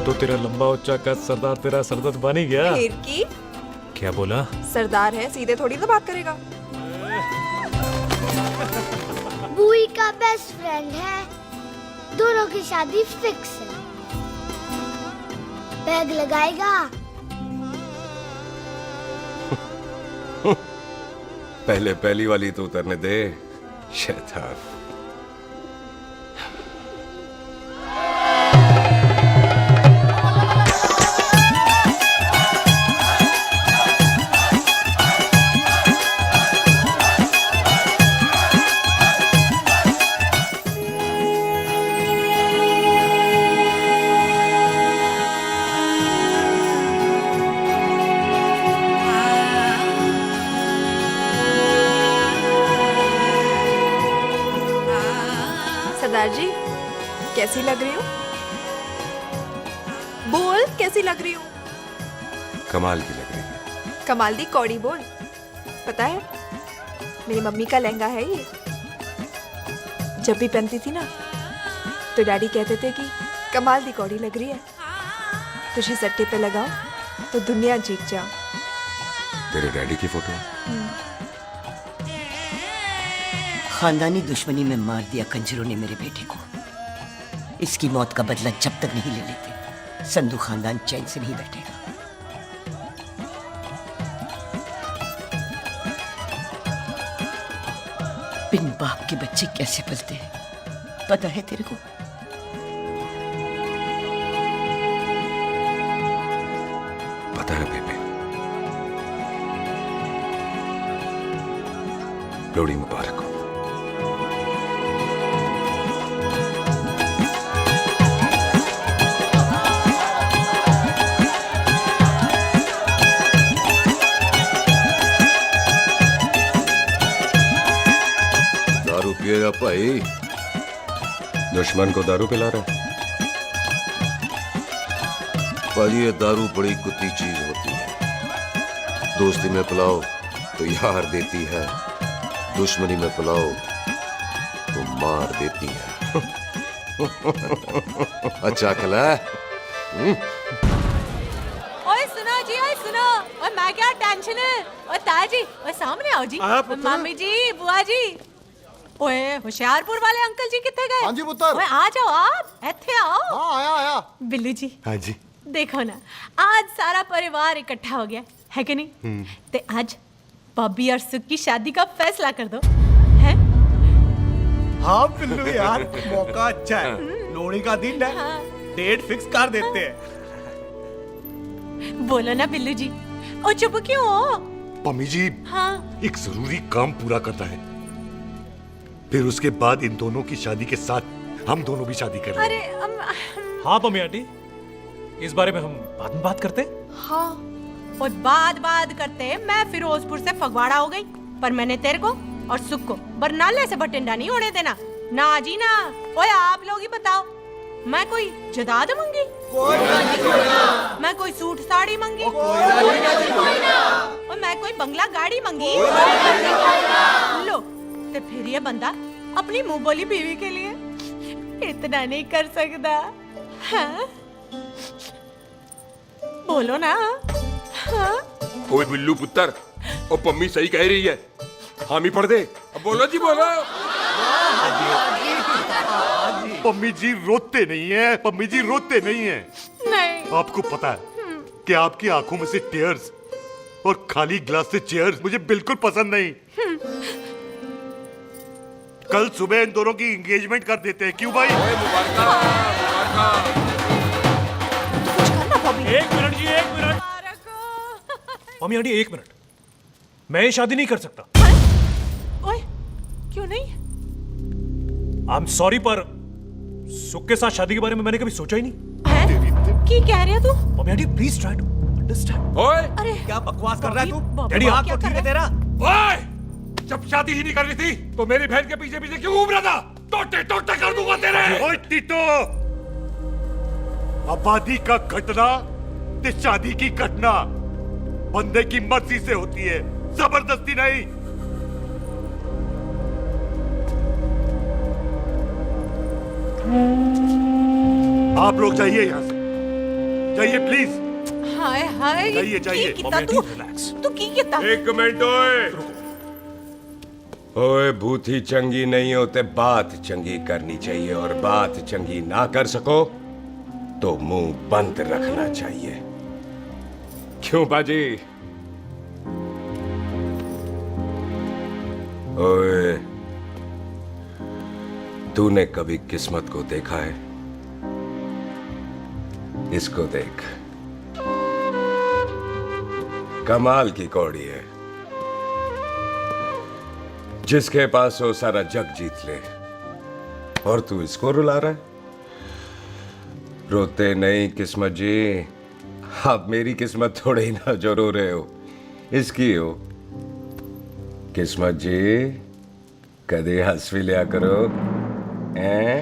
तो तेरा लंबा उच्चा कद सरदार तेरा सरदर्द बन ही गया। फिर की क्या बोला? सरदार है सीधे थोड़ी तो बात करेगा। बुई का बेस्ट फ्रेंड है, दोनों की शादी फिक्स है। पैग लगाएगा। पहले पहली वाली तो उतरने दे शैतान। सरदार जी कैसी लग रही हूँ? बोल कैसी लग रही हूँ? कमाल की लग रही है। कमाल दी कौड़ी बोल। पता है मेरी मम्मी का लहंगा है ये। जब भी पहनती थी ना तो डैडी कहते थे कि कमाल दी कौड़ी लग रही है, तुझे सट्टे पे लगाओ तो दुनिया जीत जाओ। तेरे डैडी की फोटो? खानदानी दुश्मनी में मार दिया कंजरों ने मेरे बेटे को। इसकी मौत का बदला जब तक नहीं ले लेते संधू खानदान चैन से नहीं बैठेगा। बिन बाप के बच्चे कैसे पलते हैं पता है तेरे को? पता है बेबे। लोहड़ी मुबारक हो। दारू पिएगा भाई? दुश्मन को दारू पिला रहा है? पाजी ये दारू बड़ी कुत्ती चीज होती है। दोस्ती में पिलाओ तो यार देती है, दुश्मनी में पिलाओ तो मार देती है। अच्छा खिला है? ओए सुनो जी, ओए सुनो, ओए मैं क्या टेंशन है, ओए ताया जी, ओए सामने आओ जी, मम्मी जी, बुआ जी, ओए होशियारपुर वाले अंकल जी कितने गए? हाँ जी पुत्र। ओए आ जाओ आप, ਇੱਥੇ आओ। हाँ आया आया। बिल्लू जी। हाँ जी। देखो ना, आज सारा परिवार इकट्ठा हो गया है कि नहीं? ते आज बॉबी और सुख की शादी का फैसला कर दो, हैं? हाँ बिल्लू यार, मौका अच्छा है, लोहड़ी का दिन है, डेट फिक्स कर देते हैं। बोलो ना बिल्लू जी, ओ चुप क्यों हो? पम्मी जी, हाँ एक जरूरी काम पूरा करना है, फिर उसके बाद इन दोनों की शादी के साथ हम दोनों भी शादी करेंगे। अरे हाँ पम्मी आंटी, इस बारे में हम बाद में बात करते। हाँ और बात करते मैं फिरोजपुर से फगवाड़ा हो गई, पर मैंने तेरे को और सुख को बरनाले से बठिंडा नहीं होने देना। ना जी ना। ओए आप लोग ही बताओ, मैं कोई जदाद मंगी? मैं कोई सूट साड़ी मंगी? और मैं कोई बंगला गाड़ी मंगी? लो तो फिर ये बंदा अपनी मुंह बोली बीवी के लिए इतना नहीं कर सकता, हाँ? बोलो ना। हाँ? ओए बिल्लू पुत्र, ओ पम्मी सही कह रही है, हामी पढ़ दे। अब बोलो जी बोलो। पम्मी जी रोते नहीं है, पम्मी जी रोते नहीं है। नहीं। आपको पता है कि आपकी आंखों में से टीयर्स और खाली ग्लास से चेयर्स मुझे बिल्कुल पसंद नहीं। कल सुबह इन दोनों की एंगेजमेंट कर देते हैं, क्यों भाई? एक मिनट जी, एक मिनट। मम्मी आंटी एक मिनट, मैं ये शादी नहीं कर सकता। ओए क्यों नहीं? आई एम सॉरी, पर सुख के साथ शादी के बारे में मैंने कभी सोचा ही नहीं। की कह रही है तू? Mummy aunty please try to understand. ओए अरे क्या बकवास कर रहा है तू? डैडी दिमाग आप तो ठीक है तेरा? ओए, जब शादी ही नहीं करनी थी तो मेरी बहन के पीछे पीछे क्यों घूम रहा था? टोटे टोटे कर दूंगा तेरे। ओए टीटो, आबादी का घटना ते शादी की घटना बंदे की मर्जी से होती है, जबरदस्ती नहीं। आप लोग जाइए यहाँ से, जाइए प्लीज। हाय हाय, जाइए जाइए। तू की कितना? एक मिनट ओए। ओए भूथी चंगी नहीं होते, बात चंगी करनी चाहिए, और बात चंगी ना कर सको तो मुंह बंद रखना चाहिए। क्यों बाजी? ओए तूने कभी किस्मत को देखा है? इसको देख, कमाल की कौड़ी है, जिसके पास हो सारा जग जीत ले, और तू इसको रुला रहा है? रोते नहीं किस्मत जी, आप मेरी किस्मत थोड़े ही ना जो रो रहे हो, इसकी हो। किस्मत जी कदे हंस भी लिया करो, हैं?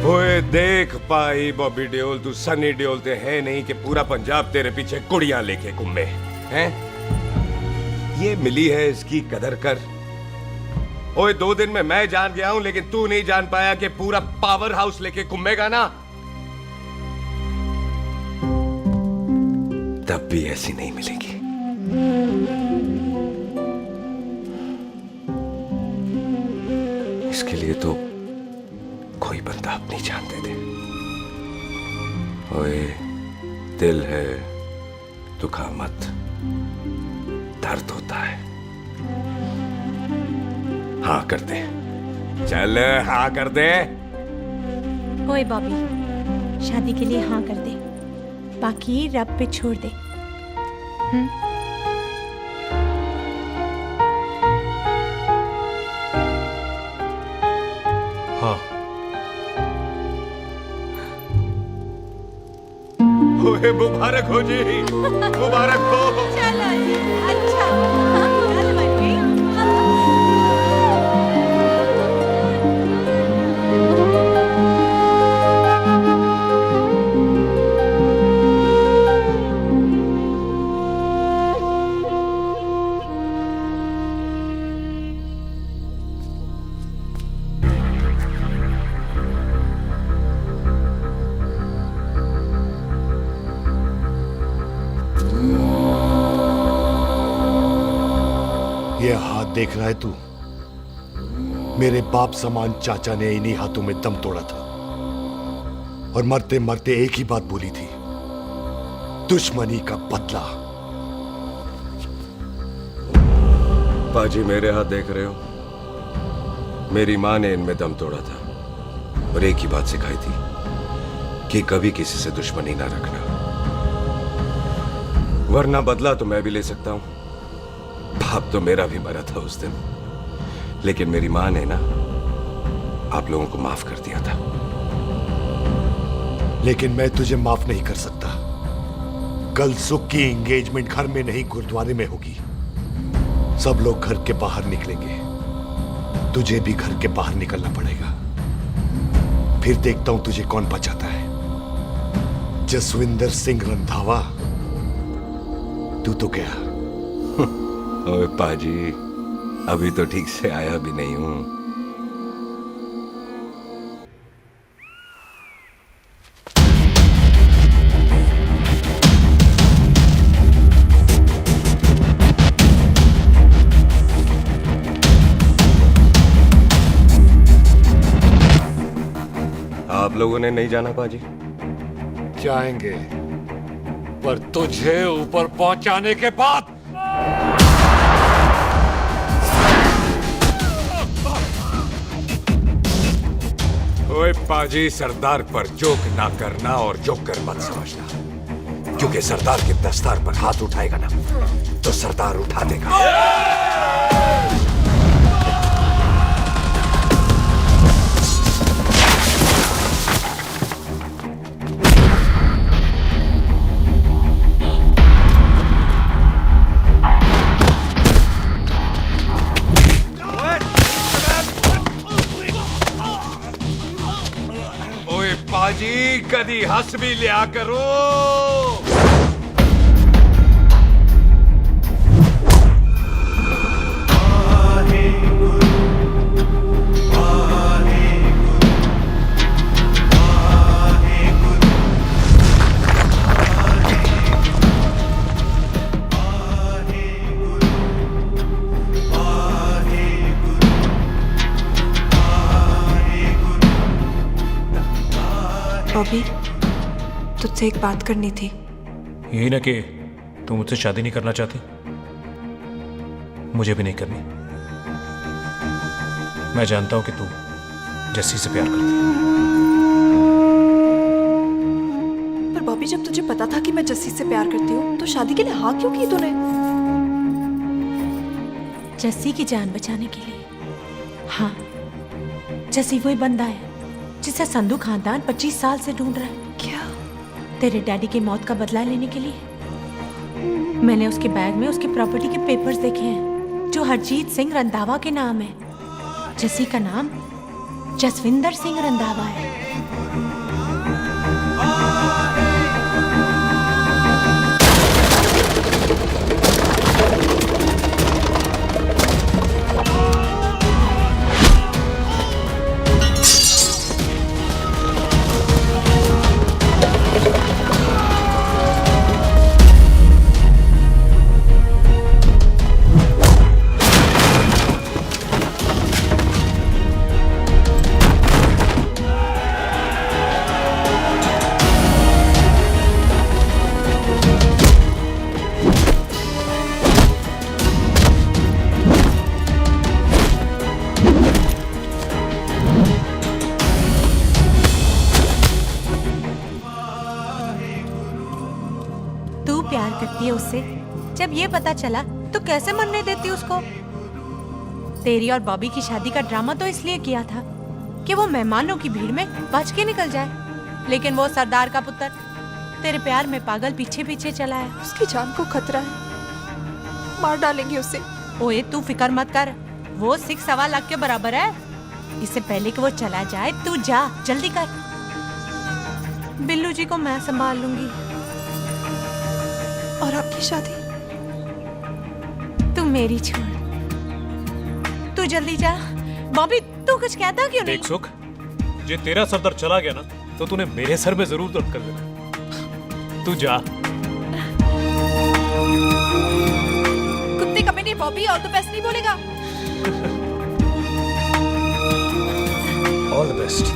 ओए देख पाई बॉबी देओल, तू सनी देओल ते है नहीं कि पूरा पंजाब तेरे पीछे कुड़ियां लेके घूमे, हैं? ये मिली है, इसकी कदर कर। ओए 2 दिन में मैं जान गया हूं, लेकिन तू नहीं जान पाया कि पूरा पावर हाउस लेके घूमेगा ना, तब भी ऐसी नहीं मिलेगी। इसके लिए तो कोई बंदा अपनी जान दे दे। ओए दिल है, दुखा मत, दर्द होता है। हाँ कर दे, चल हाँ कर दे। ओए बॉबी, शादी के लिए हाँ कर दे, बाकी रब पे छोड़ दे। हाँ। ओए मुबारक हो जी, मुबारक हो। चलो जी, अच्छा चल बन गई। ये हाथ देख रहा है तू? मेरे बाप समान चाचा ने इन्हीं हाथों में दम तोड़ा था और मरते मरते एक ही बात बोली थी, दुश्मनी का बदला। पाजी मेरे हाथ देख रहे हो? मेरी माँ ने इनमें दम तोड़ा था और एक ही बात सिखाई थी कि कभी किसी से दुश्मनी ना रखना, वरना बदला तो मैं भी ले सकता हूं। बाप तो मेरा भी मरा था उस दिन, लेकिन मेरी माँ ने ना आप लोगों को माफ कर दिया था। लेकिन मैं तुझे माफ नहीं कर सकता। कल सुख की एंगेजमेंट घर में नहीं गुरुद्वारे में होगी। सब लोग घर के बाहर निकलेंगे, तुझे भी घर के बाहर निकलना पड़ेगा। फिर देखता हूं तुझे कौन बचाता है। जसविंदर सिंह रंधावा, तू तो क्या? ओए पाजी, अभी तो ठीक से आया भी नहीं हूं। आप लोगों ने नहीं जाना पाजी? जाएंगे, पर तुझे ऊपर पहुंचाने के बाद। ओए पाजी, सरदार पर जोक ना करना और जोक कर मत समझना, क्योंकि सरदार के दस्तार पर हाथ उठाएगा ना तो सरदार उठा देगा। पाजी, कदी हंस भी लिया करो। बॉबी, तुझसे एक बात करनी थी। यही ना कि तू मुझसे शादी नहीं करना चाहती, मुझे भी नहीं करनी। मैं जानता हूं कि तू जस्सी से प्यार करती है। पर बॉबी, जब तुझे पता था कि मैं जस्सी से प्यार करती हूँ तो शादी के लिए हाँ क्यों की तूने? जस्सी की जान बचाने के लिए। हाँ, जस्सी वही बंदा है जिसे संधू खानदान 25 साल से ढूंढ रहा है। क्या? तेरे डैडी की मौत का बदला लेने के लिए। मैंने उसके बैग में उसकी प्रॉपर्टी के पेपर्स देखे हैं जो हरजीत सिंह रंधावा के नाम है। जस्सी का नाम जसविंदर सिंह रंधावा है। उससे जब ये पता चला तो कैसे मरने देती उसको? तेरी और बॉबी की शादी का ड्रामा तो इसलिए किया था कि वो मेहमानों की भीड़ में बच के निकल जाए, लेकिन वो सरदार का पुत्र तेरे प्यार में पागल पीछे पीछे चला है। उसकी जान को खतरा है, मार डालेंगे उसे। ओए तू फिक्र मत कर, वो 6.25 लाख के बराबर है। इससे पहले कि वो चला जाए तू जा, जल्दी कर। बिल्लू जी को मैं संभाल लूंगी। और आपकी शादी? तू मेरी छोड़, तू जल्दी जा। बॉबी तू कुछ कहता क्यों नहीं? देख सुख, जे तेरा सरदार चला गया ना तो तूने मेरे सर में जरूर दर्द कर देना। तू जा। कुत्ते कमीने, डियर बॉबी, और तो बेस्ट नहीं बोलेगा। All the best.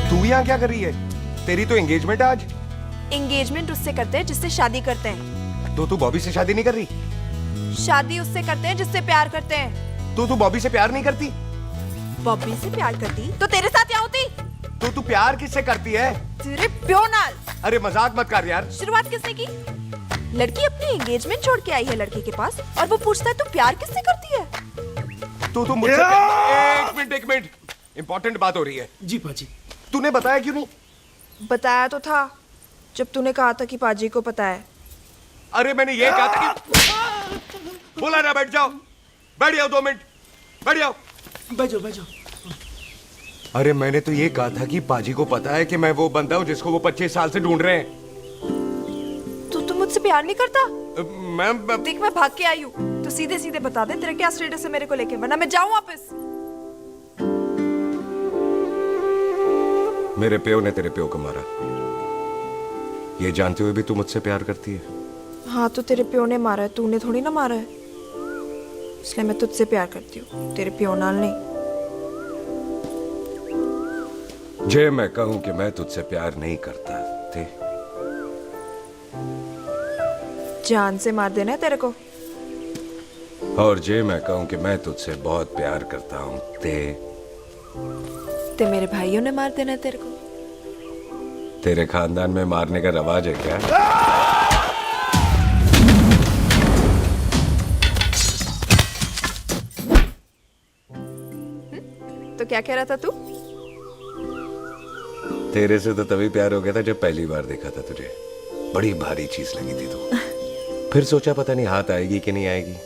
तू यहाँ क्या कर रही है? तेरी तो एंगेजमेंट है आज। एंगेजमेंट उससे करते हैं जिससे शादी करते हैं। तो तू बॉबी से शादी नहीं कर रही? शादी उससे करते हैं जिससे प्यार करते हैं। तो तू बॉबी से प्यार नहीं करती? बॉबी से प्यार करती तो तेरे साथ क्या होती? तो तू प्यार किससे करती है? तेरे प्यो नाल। अरे मजाक मत कर यार। शुरुआत किसने की? लड़की अपनी एंगेजमेंट छोड़ के आई है लड़के के पास और वो पूछता है तू प्यार किससे करती है? तो तू मुझसे एक मिनट इंपॉर्टेंट बात हो रही है। जी पाजी। तूने बताया क्यों नहीं? बताया तो था जब तूने कहा था कि पाजी को पता है। अरे मैंने ये कहा था कि बोला ना बैठ जाओ। बैठ जाओ 2 मिनट। बैठ जाओ। बैठ जाओ। अरे मैंने तो ये कहा था कि पाजी को पता है कि मैं वो बंदा हूँ जिसको वो 25 साल से ढूंढ रहे हैं। तू मुझसे प्यार नहीं करता? मैं देख मैं भाग के आई हूँ तो सीधे सीधे बता दे तेरा क्या स्टेटस है मेरे को लेके, वरना मैं जाऊँ वापस। मेरे प्यो ने तेरे प्यो को मारा, ये जानते हुए भी तू मुझसे प्यार करती है? हाँ तो तेरे प्यो ने मारा है, तूने थोड़ी ना मारा है, इसलिए मैं तुझसे प्यार करती हूँ, तेरे प्यो नाल नहीं। जे मैं कहूं कि मैं तुझसे प्यार नहीं करता थे जान से मार देना है तेरे को। और जे मैं कहूं कि मैं तुझसे बहुत प्यार करता हूं ते मेरे भाइयों ने मार देना है तेरे को। तेरे खानदान में मारने का रवाज है क्या? तो क्या कह रहा था तू? तेरे से तो तभी प्यार हो गया था जब पहली बार देखा था तुझे। बड़ी भारी चीज लगी थी तू। फिर सोचा पता नहीं हाथ आएगी कि नहीं आएगी।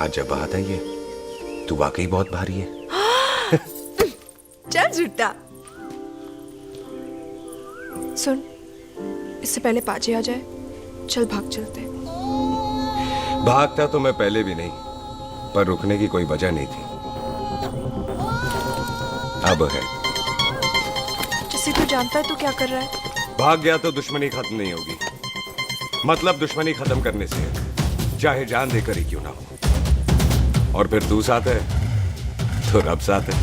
आज जब हाथ आई है तू वाकई बहुत भारी है। चल झूठा। सुन, इससे पहले पाजी आ जाए, चल भाग चलते। भागता तो मैं पहले भी नहीं, पर रुकने की कोई वजह नहीं थी। अब है। जैसे तू जानता है तू क्या कर रहा है। भाग गया तो दुश्मनी खत्म नहीं होगी। मतलब दुश्मनी खत्म करने से है, चाहे जान देकर ही क्यों ना हो। और फिर तू साथ है तो रब साथ है।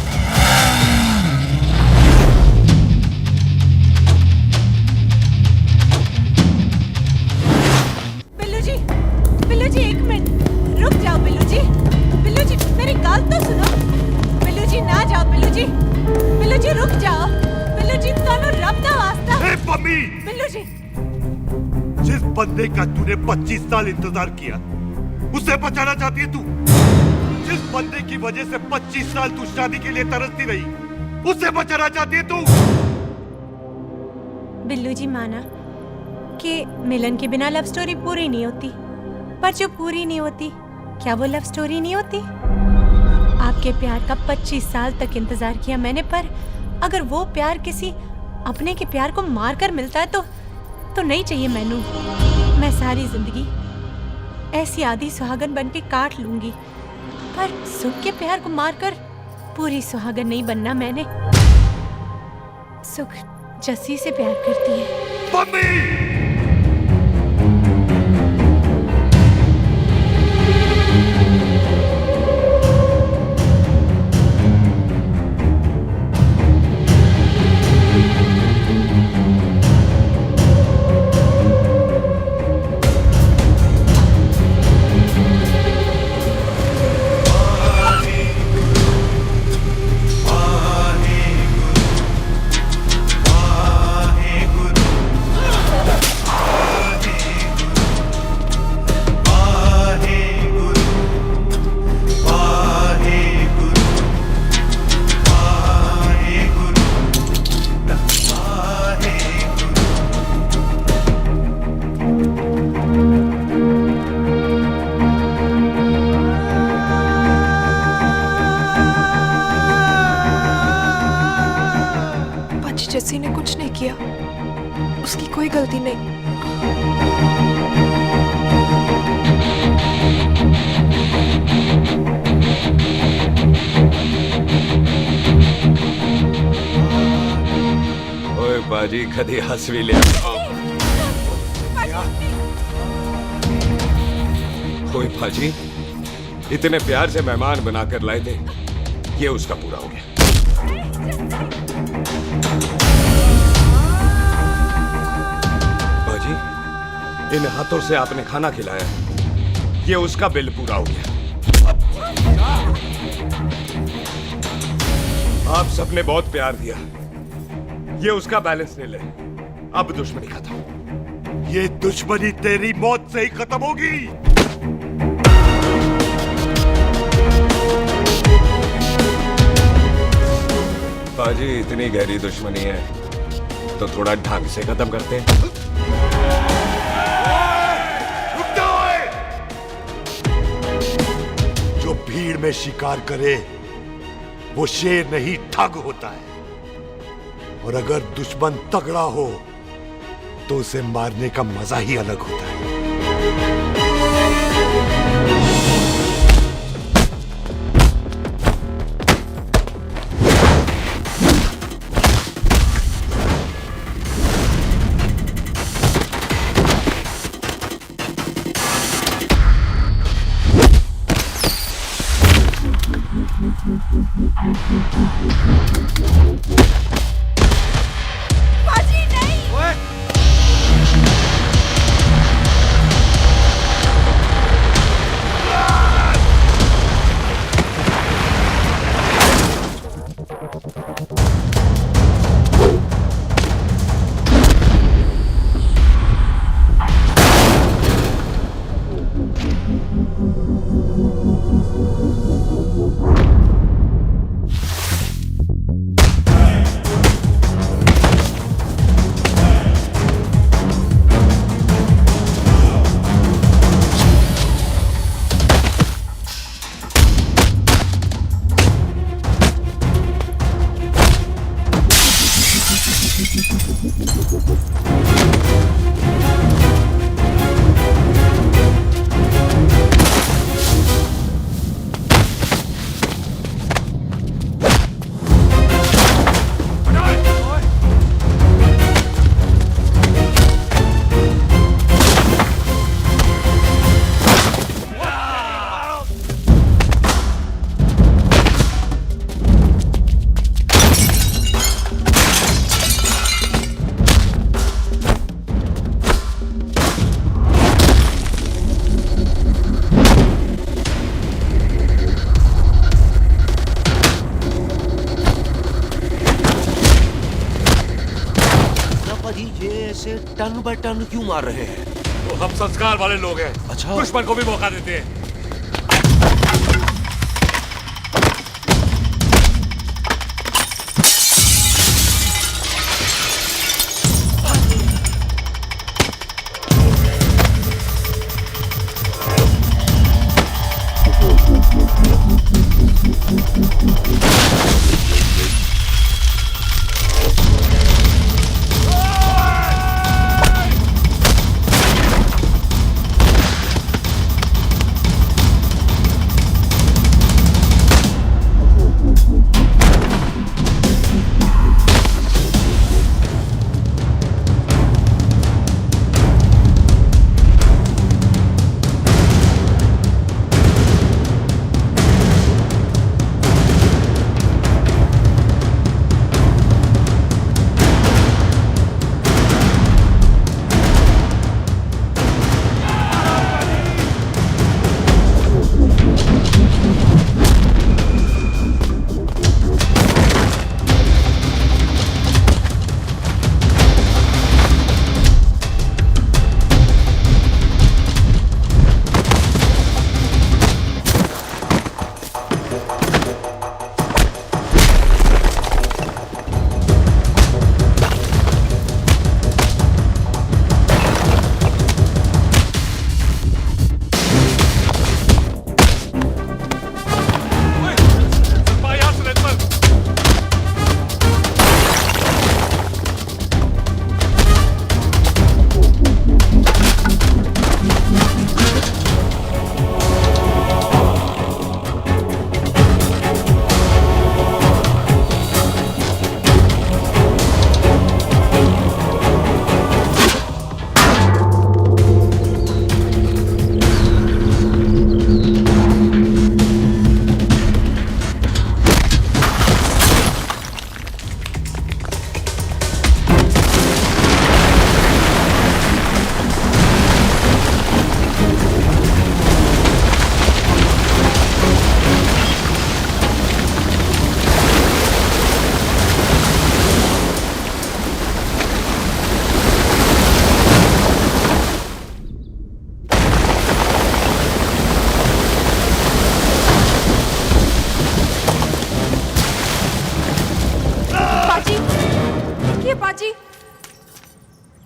बिल्लू जी 1 मिनट रुक जाओ। बिल्लू जी मेरी बात तो सुनो। बिल्लू जी ना जाओ। बिल्लू जी रुक जाओ। बिल्लू जी दोनों रब दा वास्ता। ए मम्मी, बिल्लू जी जिस बंदे का तूने 25 साल इंतजार किया उसे बचाना चाहती है तू। जिस बंदे की वजह से 25 साल तू शादी के लिए तरसती रही उसे बचाना चाहती है तू। बिल्लू जी माना कि मिलन के बिना लव स्टोरी पूरी नहीं होती, पर जो पूरी नहीं होती क्या वो लव स्टोरी नहीं होती? आपके प्यार का 25 साल तक इंतजार किया मैंने, पर अगर वो प्यार किसी अपने के प्यार को मारकर मिलता है तो नहीं चाहिए मैनू। मैं सारी जिंदगी ऐसी आधी सुहागन बन के काट लूंगी, पर सुख के प्यार को मारकर पूरी सुहागन नहीं बनना मैंने। सुख जस्सी से प्यार करती है। मम्मी! जस्सी ने कुछ नहीं किया, उसकी कोई गलती नहीं। ओए बाजी कदी हंस भी लिया। ओए बाजी इतने प्यार से मेहमान बनाकर लाए थे, ये उसका पूरा हो गया। बाजी इन हाथों से आपने खाना खिलाया, ये उसका बिल पूरा हो गया। आप सबने बहुत प्यार दिया, ये उसका बैलेंस ले ले। अब दुश्मनी खत्म। ये दुश्मनी तेरी मौत से ही खत्म होगी। बाजी इतनी गहरी दुश्मनी है तो थोड़ा ढंग से खत्म करते हैं। जो भीड़ में शिकार करे वो शेर नहीं ठग होता है, और अगर दुश्मन तगड़ा हो तो उसे मारने का मजा ही अलग होता है। बाजी नहीं। ओए। टन बाय टन क्यों मार रहे हैं? तो हम संस्कार वाले लोग हैं। अच्छा। दुश्मन को भी मौका देते हैं।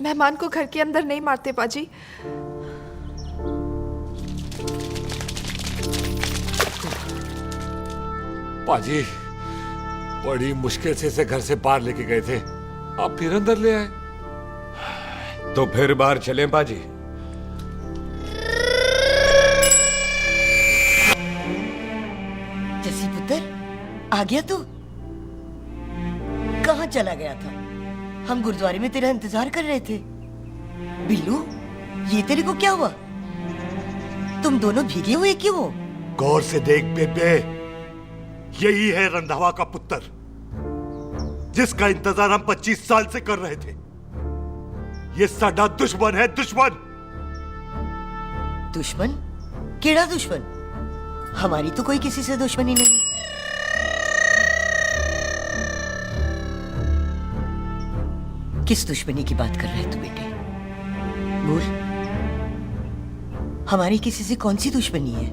मेहमान को घर के अंदर नहीं मारते पाजी। पाजी बड़ी मुश्किल से इसे घर से बाहर लेके गए थे, आप फिर अंदर ले आए। तो फिर बाहर चलें पाजी। जसी पुत्र, आ गया तू? कहाँ चला गया था? हम गुरुद्वारे में तेरा इंतजार कर रहे थे। बिल्लू, ये तेरे को क्या हुआ? तुम दोनों भीगे हुए क्यों हो? गौर से देख बेबे, यही है रंधावा का पुत्र, जिसका इंतजार हम 25 साल से कर रहे थे। ये साडा दुश्मन है, दुश्मन। दुश्मन? केड़ा दुश्मन? हमारी तो कोई किसी से दुश्मनी नहीं। किस दुश्मनी की बात कर रहे तू बेटे? बोल, हमारी किसी से कौन सी दुश्मनी है?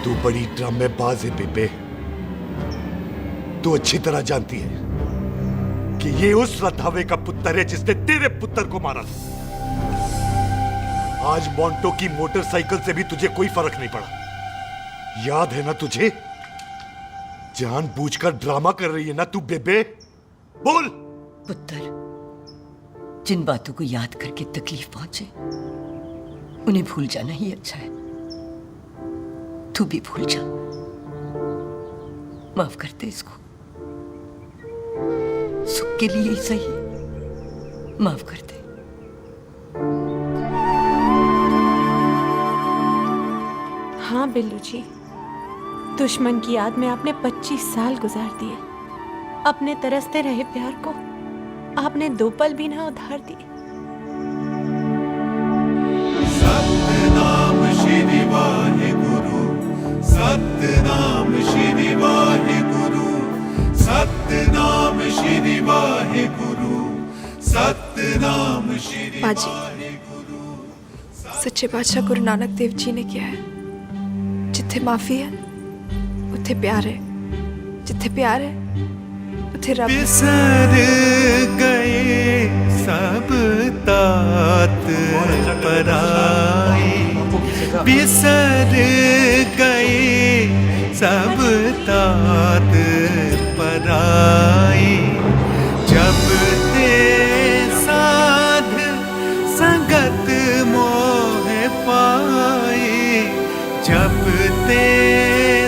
तू बड़ी ड्रामेबाज है बेबे। तू अच्छी तरह जानती है कि ये उस रंधावे का पुत्र है जिसने तेरे पुत्र को मारा था। आज मोंटो की मोटरसाइकिल से भी तुझे कोई फर्क नहीं पड़ा। याद है ना तुझे? जानबूझकर ड्रामा कर रही है ना तू बेबे? बोल। पुत्र, जिन बातों को याद करके तकलीफ पहुंचे उन्हें भूल जाना ही अच्छा है। तू भी भूल जा। माफ कर दे इसको, सुख के लिए ही सही। माफ कर दे। हाँ बिल्लू जी, दुश्मन की याद में आपने 25 साल गुजार दिए। अपने तरसते रहे प्यार को आपने 2 पल भी ना उधार दिए। सतनाम श्री वाहेगुरु, सतनाम श्री वाहेगुरु, सतनाम श्री वाहेगुरु, सतनाम श्री पाजी, सच्चे बादशाह गुरु नानक देव जी ने किया है, जिथे माफी है उथे प्यार है, जिथे प्यार है उथे रब। बिसर गए सब तात पराई, बिसर गए सब तात पराई। जब ते साध संगत मोह पाई, जब ते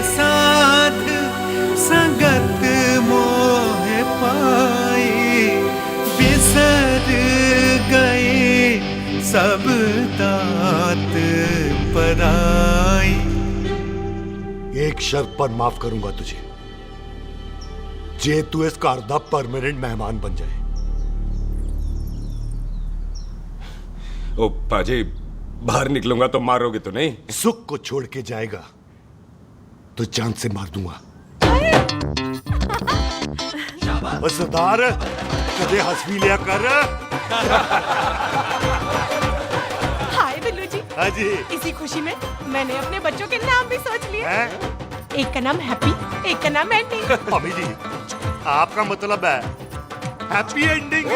साध संगत मोह पाई। बिसर गए सब तात पराई। एक शर्त पर माफ करूंगा तुझे, जे तू इस घर दा परमानेंट मेहमान बन जाए। ओ पाजी, बाहर निकलूंगा तो मारोगे तो नहीं? सुख को छोड़ के जाएगा तो जान से मार दूंगा। सरदार, कदे हंस भी लिया कर। हाय बिल्लू जी। हाँ जी। इसी खुशी में मैंने अपने बच्चों के नाम भी सोच लिए। एक का नाम हैप्पी, एक का नाम एंडी। मम्मी जी, आपका मतलब है हैप्पी एंडिंग।